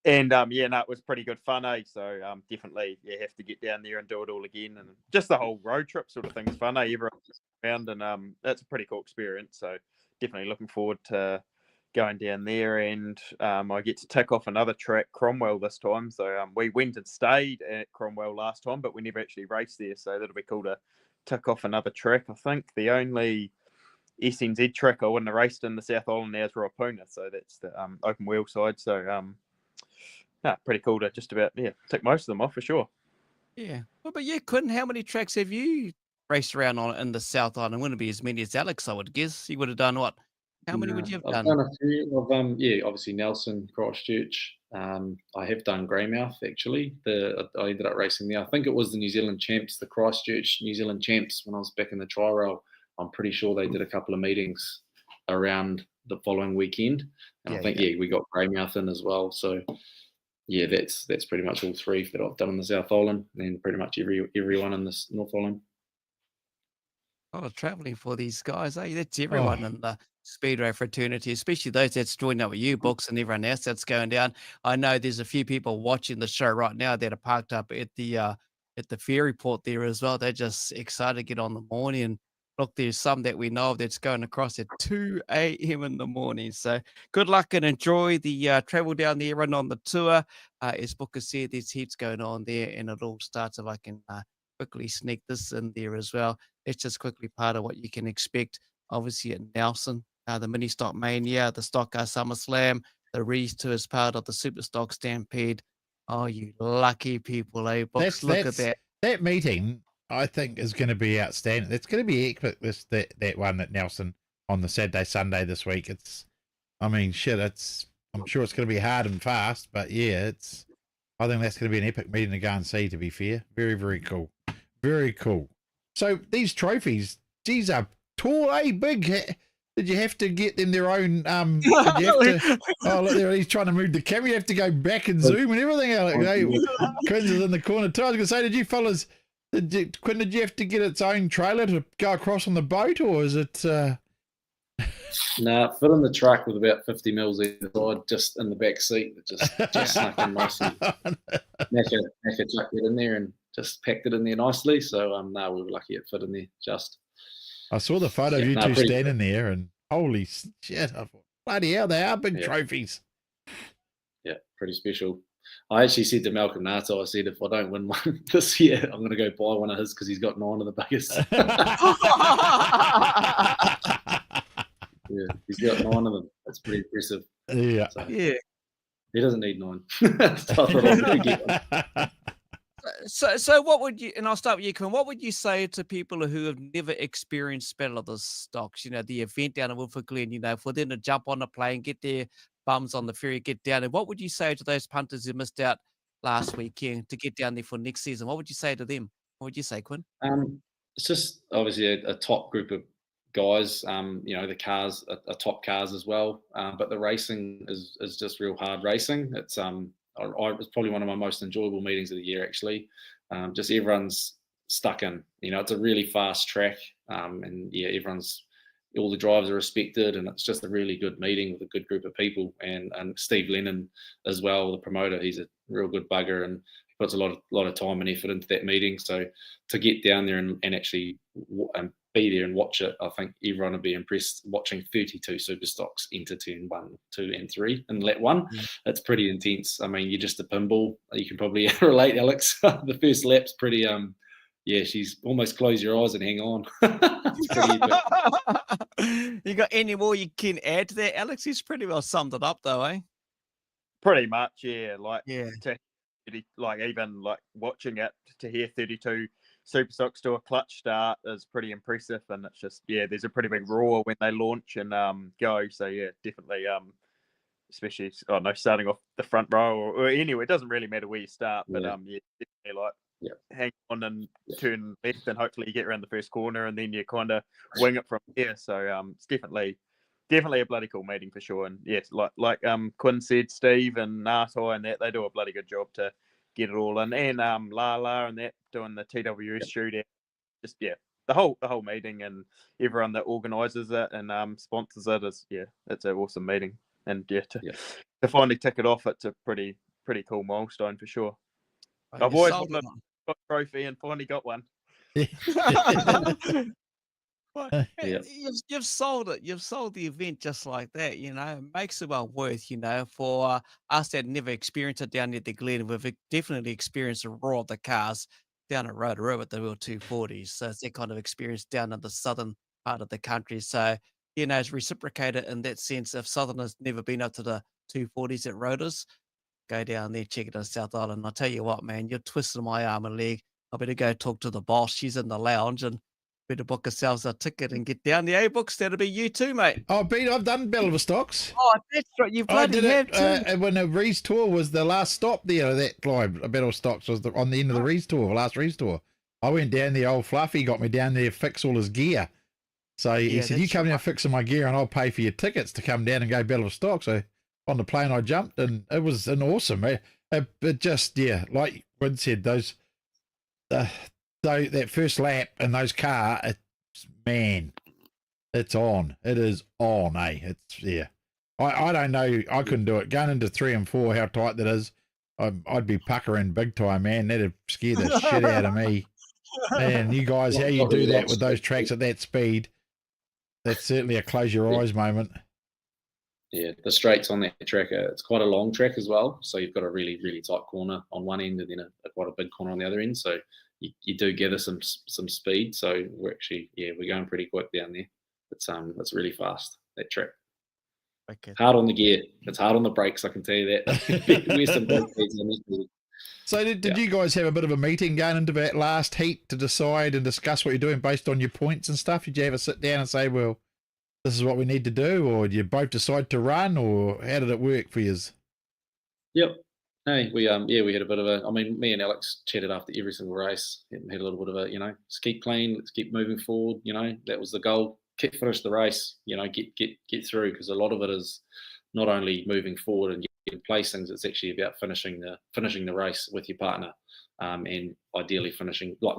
It was pretty good fun, eh? So definitely you have to get down there and do it all again, and just the whole road trip sort of thing's fun, eh? Everyone's around, and that's a pretty cool experience. So definitely looking forward to going down there, and I get to tick off another track, Cromwell, this time. So we went and stayed at Cromwell last time, but we never actually raced there. So that'll be cool to tick off another track. I think the only SNZ track I wouldn't have raced in the South Island now is Ruapuna, so that's the open wheel side. So pretty cool to just about tick most of them off for sure. Yeah. Well, but yeah, Quinn, how many tracks have you raced around on in the South Island? Wouldn't be as many as Alex, I would guess. You would have done what? How many would you have done? I've done a few of obviously Nelson, Christchurch. I have done Greymouth actually. I ended up racing there. I think it was the New Zealand champs, the Christchurch New Zealand champs when I was back in the tri-rail. I'm pretty sure they did a couple of meetings around the following weekend. And I think we got Greymouth in as well. So that's pretty much all 3 that I've done in the South Island, and pretty much everyone in the North Island. Oh, traveling for these guys, eh? That's everyone in the Speedway fraternity, especially those that's joined up with you, Books, and everyone else that's going down. I know there's a few people watching the show right now that are parked up at the ferry port there as well. They're just excited to get on the morning and look, there's some that we know of that's going across at 2 a.m. in the morning. So good luck and enjoy the travel down there and on the tour. As Booker said, there's heaps going on there, and it all starts, if I can quickly sneak this in there as well. It's just quickly part of what you can expect, obviously, at Nelson, the Mini Stock Mania, the Stock Car SummerSlam, the Rees Tour as part of the Superstock Stampede. Oh, you lucky people, eh, Books? Look at that. That meeting, I think, is going to be outstanding. It's going to be epic, that one at Nelson on the Saturday, Sunday this week. I'm sure it's going to be hard and fast, but yeah, I think that's going to be an epic meeting to go and see, to be fair. Very, very cool. Very cool. So these trophies, these are tall, big. Did you have to get them their own? Did you have to? Oh, look there! He's trying to move the camera. You have to go back and zoom and everything. Quinn's in the corner too. I was going to say, did you fellas? Quinn, did you have to get its own trailer to go across on the boat, or is it? Nah, fit in the truck with about 50 mils either side, just in the back seat. Just snuck in nicely. Naka chucked it in there and just packed it in there nicely. So no, we were lucky it fit in there. I saw the photo of you two standing there, and holy shit! I thought, bloody hell, they are big trophies. Yeah, pretty special. I actually said to Malcolm Nato, I said, if I don't win one this year, I'm going to go buy one of his because he's got 9 of the biggest. Yeah, he's got 9 of them. That's pretty impressive. Yeah. So, yeah. He doesn't need 9. So I thought I was going to get one. So what would you, and I'll start with you, Quinn, what would you say to people who have never experienced Battle of the Stocks, the event down in Wilford Glen, for them to jump on a plane, get their bums on the ferry, get down, and what would you say to those punters who missed out last weekend to get down there for next season? What would you say to them? What would you say, Quinn? It's just obviously a top group of guys. The cars are top cars as well, but the racing is just real hard racing. It's it's probably one of my most enjoyable meetings of the year, actually. Just everyone's stuck in. It's a really fast track, and yeah, all the drivers are respected, and it's just a really good meeting with a good group of people. And Steve Lennon as well, the promoter, he's a real good bugger, and he puts a lot of time and effort into that meeting. So to get down there and actually be there and watch it, I think everyone would be impressed watching 32 Superstocks enter turn 1, 2, and 3 in lap 1. It's pretty intense. You're just a pinball. You can probably relate, Alex. The first lap's pretty she's almost close your eyes and hang on. You got any more you can add to that, Alex? He's pretty well summed it up, though, eh? Pretty much, yeah. Even watching it, to hear 32 Superstocks do a clutch start is pretty impressive, and it's just there's a pretty big roar when they launch and go. So yeah, definitely. Especially starting off the front row or anywhere, it doesn't really matter where you start, but definitely hang on and turn left, and hopefully you get around the first corner, and then you kind of wing it from there. So it's definitely a bloody cool meeting for sure. And yes, like Quinn said, Steve and Nato and that, they do a bloody good job to get it all in, and Lala and that doing the TWS shootout. Just the whole meeting and everyone that organises it and sponsors it is it's an awesome meeting. And to finally tick it off, it's a pretty cool milestone for sure. I've always wanted a trophy and finally got one. You've sold it. You've sold the event just like that. It makes it well worth. For us that never experienced it down at the Glen, we've definitely experienced the roar of the cars down at Rotorua with the real 240s. So it's that kind of experience down in the southern part of the country. So it's reciprocated in that sense. If Southerners never been up to the 240s at Rotors, go down there, check it on South Island. I'll tell you what, man, you're twisting my arm and leg. I better go talk to the boss. She's in the lounge, and better book ourselves a ticket and get down the A-Books. That'll be you too, mate. I've done Battle of the Stocks. Oh, that's right. You bloody have too. When the Rees Tour was the last stop there, that climb, Battle of Stocks was on the end of the Rees Tour, last Rees Tour. I went down there, old Fluffy got me down there to fix all his gear. So he said, you come down fixing my gear and I'll pay for your tickets to come down and go Battle of Stock. So on the plane I jumped, and it was an awesome. It just, like Quinn said, that first lap and those car, it's on. It is on, eh? I don't know. I couldn't do it. Going into 3 and 4, how tight that is, I'd be puckering big time, man. That'd scare the shit out of me. Man, you guys, how you do that with those tracks at that speed? That's certainly a close your eyes moment. Yeah, the straights on that track, it's quite a long track as well. So you've got a really, really tight corner on one end and then quite a big corner on the other end. So you do gather some speed. So we're actually, we're going pretty quick down there. It's really fast, that track. Okay. Hard on the gear. It's hard on the brakes, I can tell you that. We're some brake pads on this. So did you guys have a bit of a meeting going into that last heat to decide and discuss what you're doing based on your points and stuff? Did you ever sit down and say, well, this is what we need to do, or did you both decide to run, or how did it work for you? Yep. Hey, we had a bit of a. I mean, me and Alex chatted after every single race. Had a little bit of a, let's keep clean, let's keep moving forward. That was the goal. Finish the race. Get through, because a lot of it is not only moving forward and getting placings. It's actually about finishing the race with your partner, and ideally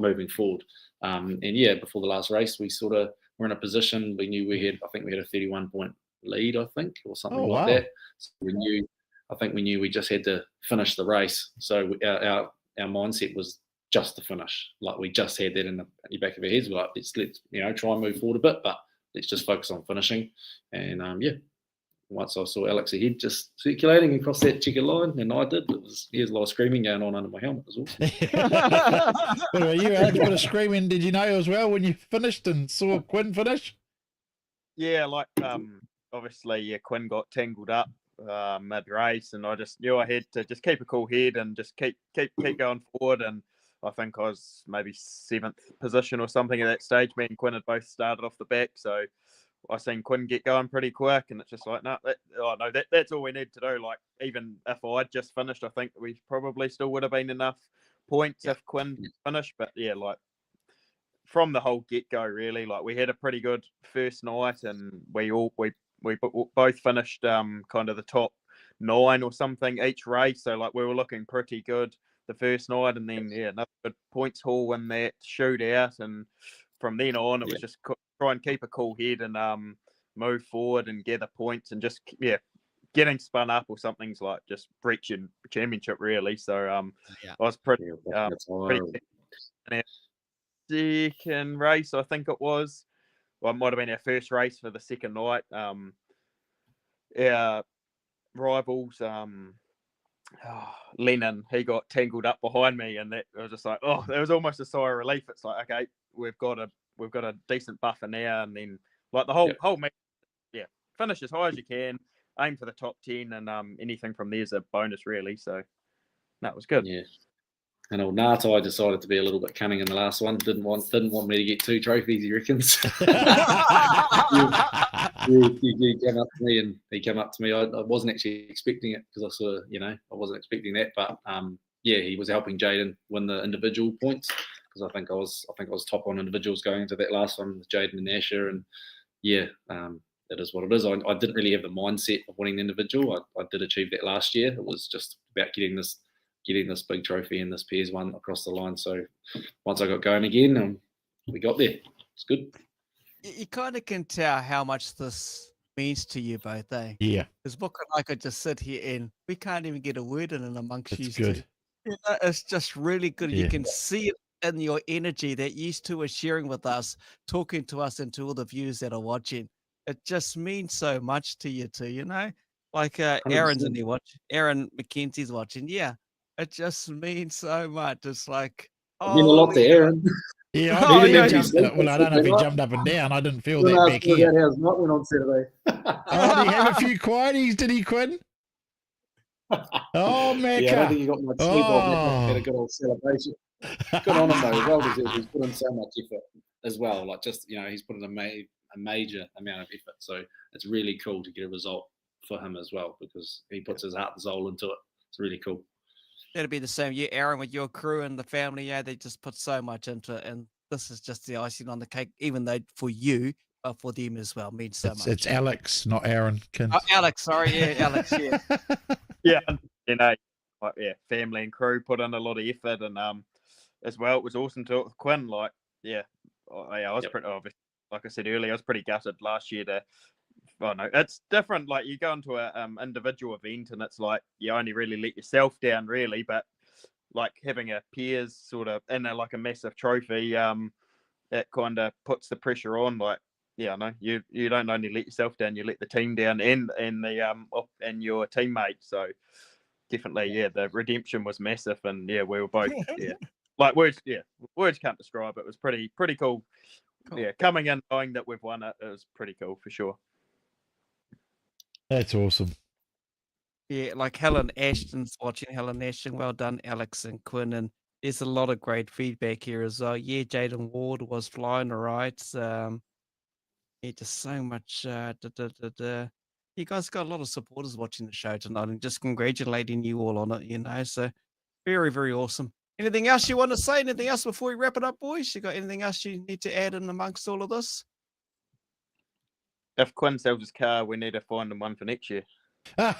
moving forward. Before the last race, we sort of were in a position. We knew I think we had a 31-point lead, or something like that. So we knew we just had to finish the race. So our mindset was just to finish. Like, we just had that in the back of our heads. We're like, let's try and move forward a bit, but let's just focus on finishing. And once I saw Alex ahead just circulating across that checkered line, and I did, there's a lot of screaming going on under my helmet as well. What about you, Alex? What a screaming did you know as well when you finished and saw Quinn finish? Yeah, obviously, Quinn got tangled up mid-race, and I just knew I had to just keep a cool head and just keep going forward. And I think I was maybe 7th position or something at that stage. Me and Quinn had both started off the back, so I seen Quinn get going pretty quick, and it's just like, that's all we need to do. Like, even if I'd just finished, I think we probably still would have been enough points if Quinn finished. But from the whole get-go, really, like, we had a pretty good first night, and we both finished kind of the top 9 or something each race. So, like, we were looking pretty good the first night, and then another good points haul in that shootout, and from then on it was just try and keep a cool head and move forward and gather points, and just getting spun up or something's like just reaching championship, really. So I was pretty second race, I think it was. Well, it might have been our first race for the second night. Our rivals, Lennon, he got tangled up behind me, and that was just like, there was almost a sigh of relief. It's like, okay, we've got a decent buffer now, and then like the whole match, finish as high as you can, aim for the top 10, and anything from there is a bonus, really. So that was good. Yeah. And old Natai decided to be a little bit cunning in the last one. Didn't want me to get 2 trophies, he reckons. He came up to me. I wasn't actually expecting it, because I sort of, I wasn't expecting that. But he was helping Jaden win the individual points, because I think I was top on individuals going into that last one with Jaden and Asher. And it is what it is. I didn't really have the mindset of winning the individual. I did achieve that last year. It was just about getting this big trophy and this pairs one across the line. So once I got going again, we got there. It's good. You kind of can tell how much this means to you both, eh? Yeah. Because Booker and I could just sit here and we can't even get a word in amongst you. It's good. It's just really good. Yeah. You can see it in your energy that you two are sharing with us, talking to us and to all the viewers that are watching. It just means so much to you two, Like Aaron's in there watching. Aaron McKenzie's watching. Yeah. It just means so much. It's like, a lot to Aaron. Yeah, I don't know if he jumped up and down. I didn't feel that back here. How's not went on Saturday? Did he have a few quieties? Did he, Quinn? Oh, Mecca. Yeah, I don't think he got much sleep off. Had a good old celebration. Good on him, though. Well deserved. He's put in so much effort as well. Like, just, he's put in a major amount of effort. So it's really cool to get a result for him as well, because he puts his heart and soul into it. It's really cool. It'll be the same. You, Aaron, with your crew and the family, they just put so much into it, and this is just the icing on the cake. Even though for you, but for them as well, means so much. It's Alex, not Aaron. Alex, sorry, Alex. Family and crew put in a lot of effort, and as well, it was awesome to talk with Quinn. I was pretty obvious. Like I said earlier, I was pretty gutted last year to. Oh no, it's different. Like, you go into a individual event, and it's like you only really let yourself down, really. But like having a peers sort of in like a massive trophy, it kind of puts the pressure on. Like, yeah, I know you don't only let yourself down, you let the team down and and your teammates. So definitely, yeah, the redemption was massive, and yeah, we were both, yeah, like words can't describe it. It was pretty cool. Cool. Yeah, coming in knowing that we've won it, it was pretty cool for sure. That's awesome. Yeah, like Helen Ashton's watching. Helen Ashton, well done, Alex and Quinn. And there's a lot of great feedback here as well. Yeah, Jaden Ward was flying all right. Yeah, just so much. You guys got a lot of supporters watching the show tonight and just congratulating you all on it, you know. So very, very awesome. Anything else you want to say? Anything else before we wrap it up, boys? You got anything else you need to add in amongst all of this? If Quinn sells his car, we need to find him one for next year. Yeah,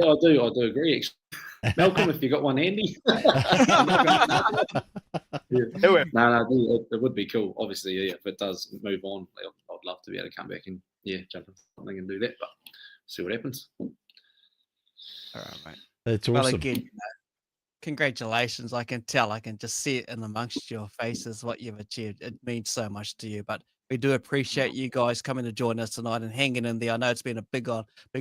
I do agree. Actually. Malcolm, if you got one handy. Yeah. No, it would be cool. Obviously, yeah, if it does move on, I'd love to be able to come back and jump in something and do that. But see what happens. All right, mate. That's awesome. Well, again, congratulations. I can tell. I can just see it in amongst your faces what you've achieved. It means so much to you. But we do appreciate you guys coming to join us tonight and hanging in there. I know it's been a big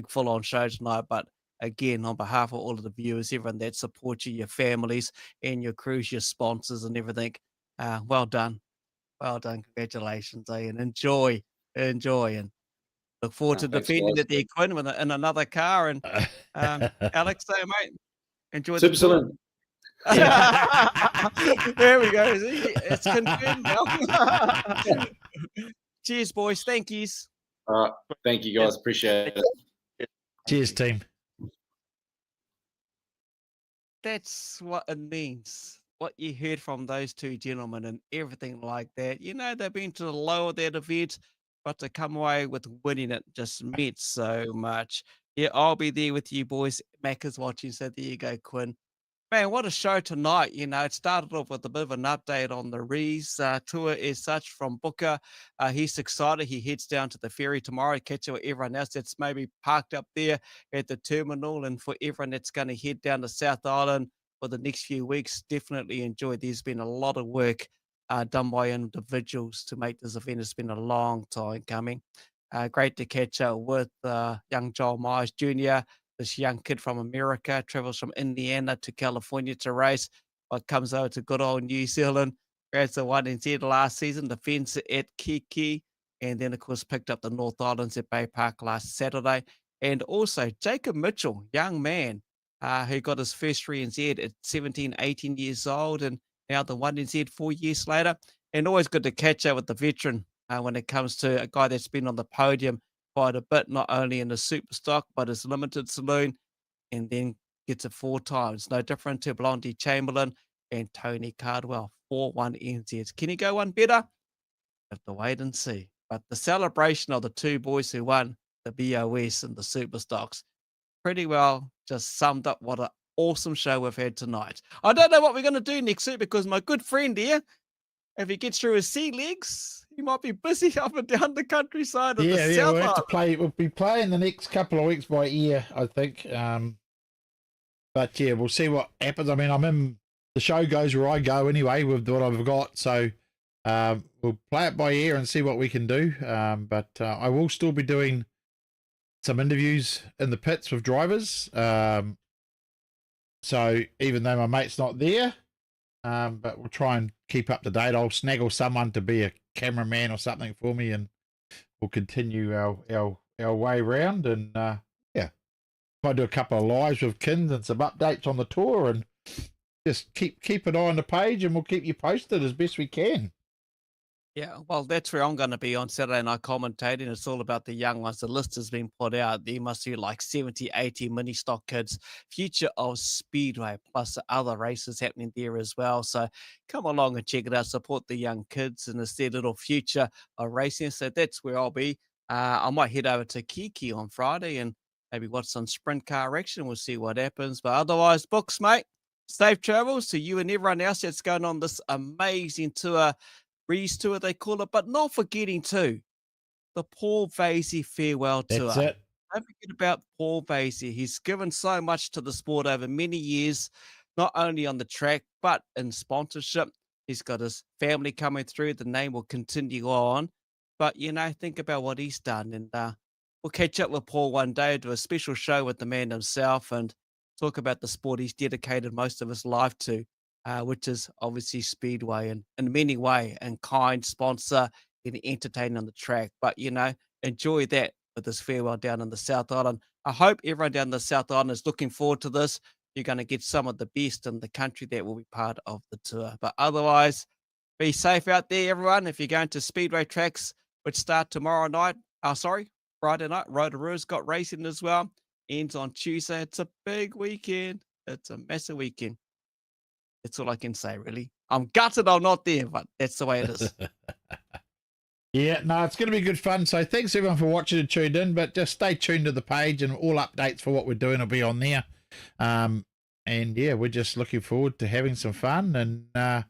full-on show tonight, but again, on behalf of all of the viewers, everyone that supports you, your families and your crews, your sponsors and everything, well done. Well done. Congratulations, and enjoy, and look forward to Thanks, defeating guys. it there, Quinn, in another car. And Alex, mate, enjoy Super the tour. Saloon. There we go. See? It's confirmed now. Cheers, boys. Thank yous. All right. Thank you, guys. Appreciate it. Cheers, team. That's what it means. What you heard from those two gentlemen and everything like that. You know, they've been to the lower that event, but to come away with winning it just meant so much. Yeah, I'll be there with you boys. Mac is watching, so there you go, Quinn. Man, what a show tonight. You know, it started off with a bit of an update on the Rees tour as such from Booker. He's excited. He heads down to the ferry tomorrow to catch up with everyone else that's maybe parked up there at the terminal. And for everyone that's going to head down to South Island for the next few weeks, definitely enjoy. There's been a lot of work done by individuals to make this event. It's been a long time coming. Great to catch up with young Joel Myers Jr., this young kid from America, travels from Indiana to California to race, but comes over to good old New Zealand. Grabs the 1NZ last season, defends it at Kiki, and then, of course, picked up the North Islands at Bay Park last Saturday. And also Jacob Mitchell, young man, who got his first 3NZ at 17, 18 years old, and now the 1NZ 4 years later. And always good to catch up with the veteran when it comes to a guy that's been on the podium quite a bit, not only in the Superstock, but his limited saloon, and then gets it 4 times. No different to Blondie Chamberlain and Tony Cardwell, 4-1 NZs. Can he go one better? Have to wait and see. But the celebration of the two boys who won the BOS and the Superstocks pretty well just summed up what an awesome show we've had tonight. I don't know what we're going to do next week because my good friend here, if he gets through his sea legs, he might be busy up and down the countryside of the South we'll have to Island. play. We'll be playing the next couple of weeks by ear, I think. But yeah, we'll see what happens. I mean, the show goes where I go anyway with what I've got. So we'll play it by ear and see what we can do. But I will still be doing some interviews in the pits with drivers. So even though my mate's not there, but we'll try and keep up to date. I'll snaggle someone to be a cameraman or something for me, and we'll continue our way round. And might do a couple of lives with Kins and some updates on the tour, and just keep an eye on the page, and we'll keep you posted as best we can. Yeah, well, that's where I'm going to be on Saturday night commentating. It's all about the young ones. The list has been put out. There must be like 70, 80 mini stock kids, future of Speedway, plus other races happening there as well. So come along and check it out. Support the young kids and it's their little future of racing. So that's where I'll be. I might head over to Kiki on Friday and maybe watch some sprint car action. We'll see what happens. But otherwise, books, mate. Safe travels to you and everyone else that's going on this amazing tour. Rees tour, they call it, but not forgetting too the Paul Vasey farewell tour. That's it. don't forget about Paul Basie. He's given so much to the sport over many years, not only on the track, but in sponsorship. He's got his family coming through. The name will continue on. But, think about what he's done. And we'll catch up with Paul one day, do a special show with the man himself and talk about the sport he's dedicated most of his life to, which is obviously Speedway and in many ways and kind sponsor and entertaining on the track. But, enjoy that with this farewell down in the South Island. I hope everyone down in the South Island is looking forward to this. You're going to get some of the best in the country that will be part of the tour. But otherwise, be safe out there, everyone. If you're going to Speedway tracks, which start tomorrow night, Friday night, Rotorua's got racing as well. Ends on Tuesday. It's a big weekend. It's a massive weekend. That's all I can say, really. I'm gutted I'm not there, but that's the way it is. Yeah, no, it's going to be good fun. So thanks everyone for watching and tuned in, but just stay tuned to the page and all updates for what we're doing will be on there. And yeah, we're just looking forward to having some fun and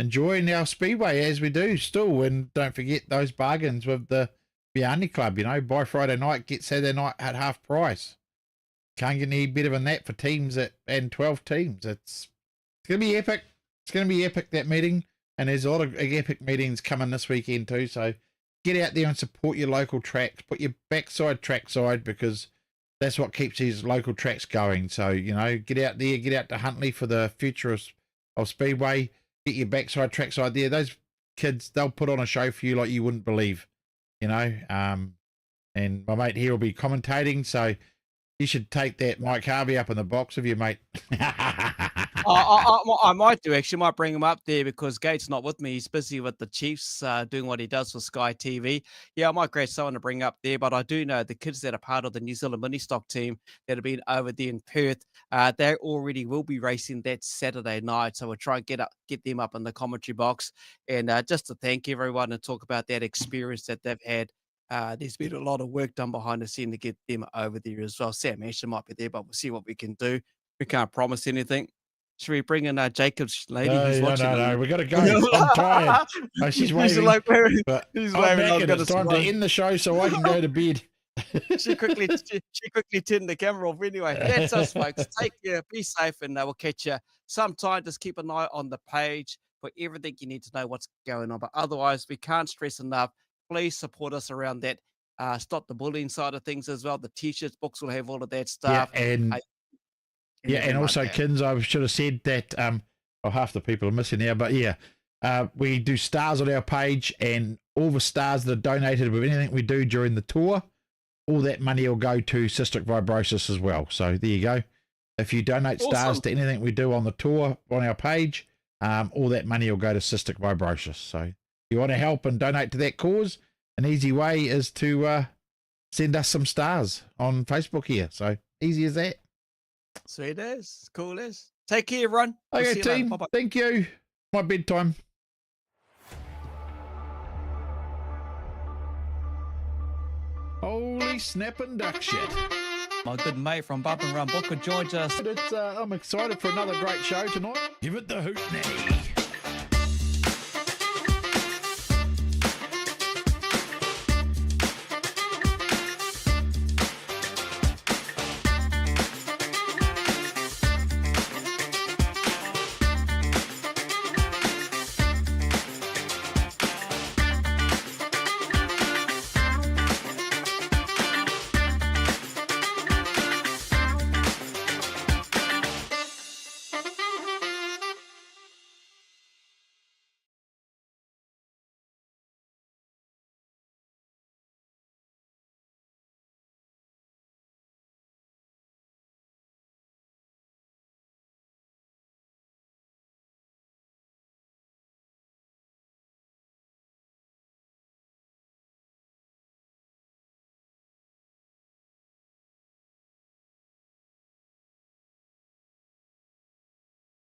enjoying our Speedway as we do still. And don't forget those bargains with the Biani Club, buy Friday night, get Saturday night at half price. Can't get any better than that for teams and 12 teams. It's going to be epic. It's going to be epic, that meeting. And there's a lot of epic meetings coming this weekend too. So get out there and support your local tracks. Put your backside trackside because that's what keeps these local tracks going. So, get out there, get out to Huntley for the future of Speedway. Get your backside trackside there. Those kids, they'll put on a show for you like you wouldn't believe, And my mate here will be commentating. So you should take that Mike Harvey up in the box of you, mate. I might do, actually. Might bring him up there because Gate's not with me. He's busy with the Chiefs doing what he does for Sky TV. Yeah, I might grab someone to bring up there, but I do know the kids that are part of the New Zealand mini stock team that have been over there in Perth, they already will be racing that Saturday night. So we'll try and get them up in the commentary box and just to thank everyone and talk about that experience that they've had. There's been a lot of work done behind the scene to get them over there as well. Sam Asher might be there, but we'll see what we can do. We can't promise anything. Should we bring in Jacob's lady? No. We got to go. I'm tired. Oh, she's waving. He's waving. It's time to end the show so I can go to bed. she quickly turned the camera off anyway. That's us, folks. Take care. Be safe, and we'll catch you sometime. Just keep an eye on the page for everything you need to know what's going on. But otherwise, we can't stress enough. Please support us around that. Stop the bullying side of things as well. The t-shirts, books will have all of that stuff. Yeah, and also, Kins, I should have said that, half the people are missing now, but yeah, we do stars on our page, and all the stars that are donated with anything we do during the tour, all that money will go to cystic fibrosis as well. So there you go. If you donate stars to anything we do on the tour on our page, all that money will go to cystic fibrosis. So if you want to help and donate to that cause, an easy way is to send us some stars on Facebook here. So easy as that. Sweet as, cool as. Take care, everyone. Okay, team. Thank you. My bedtime. Holy snapping duck shit. My good mate from Bump and Run Booker joins us. I'm excited for another great show tonight. Give it the hoot now.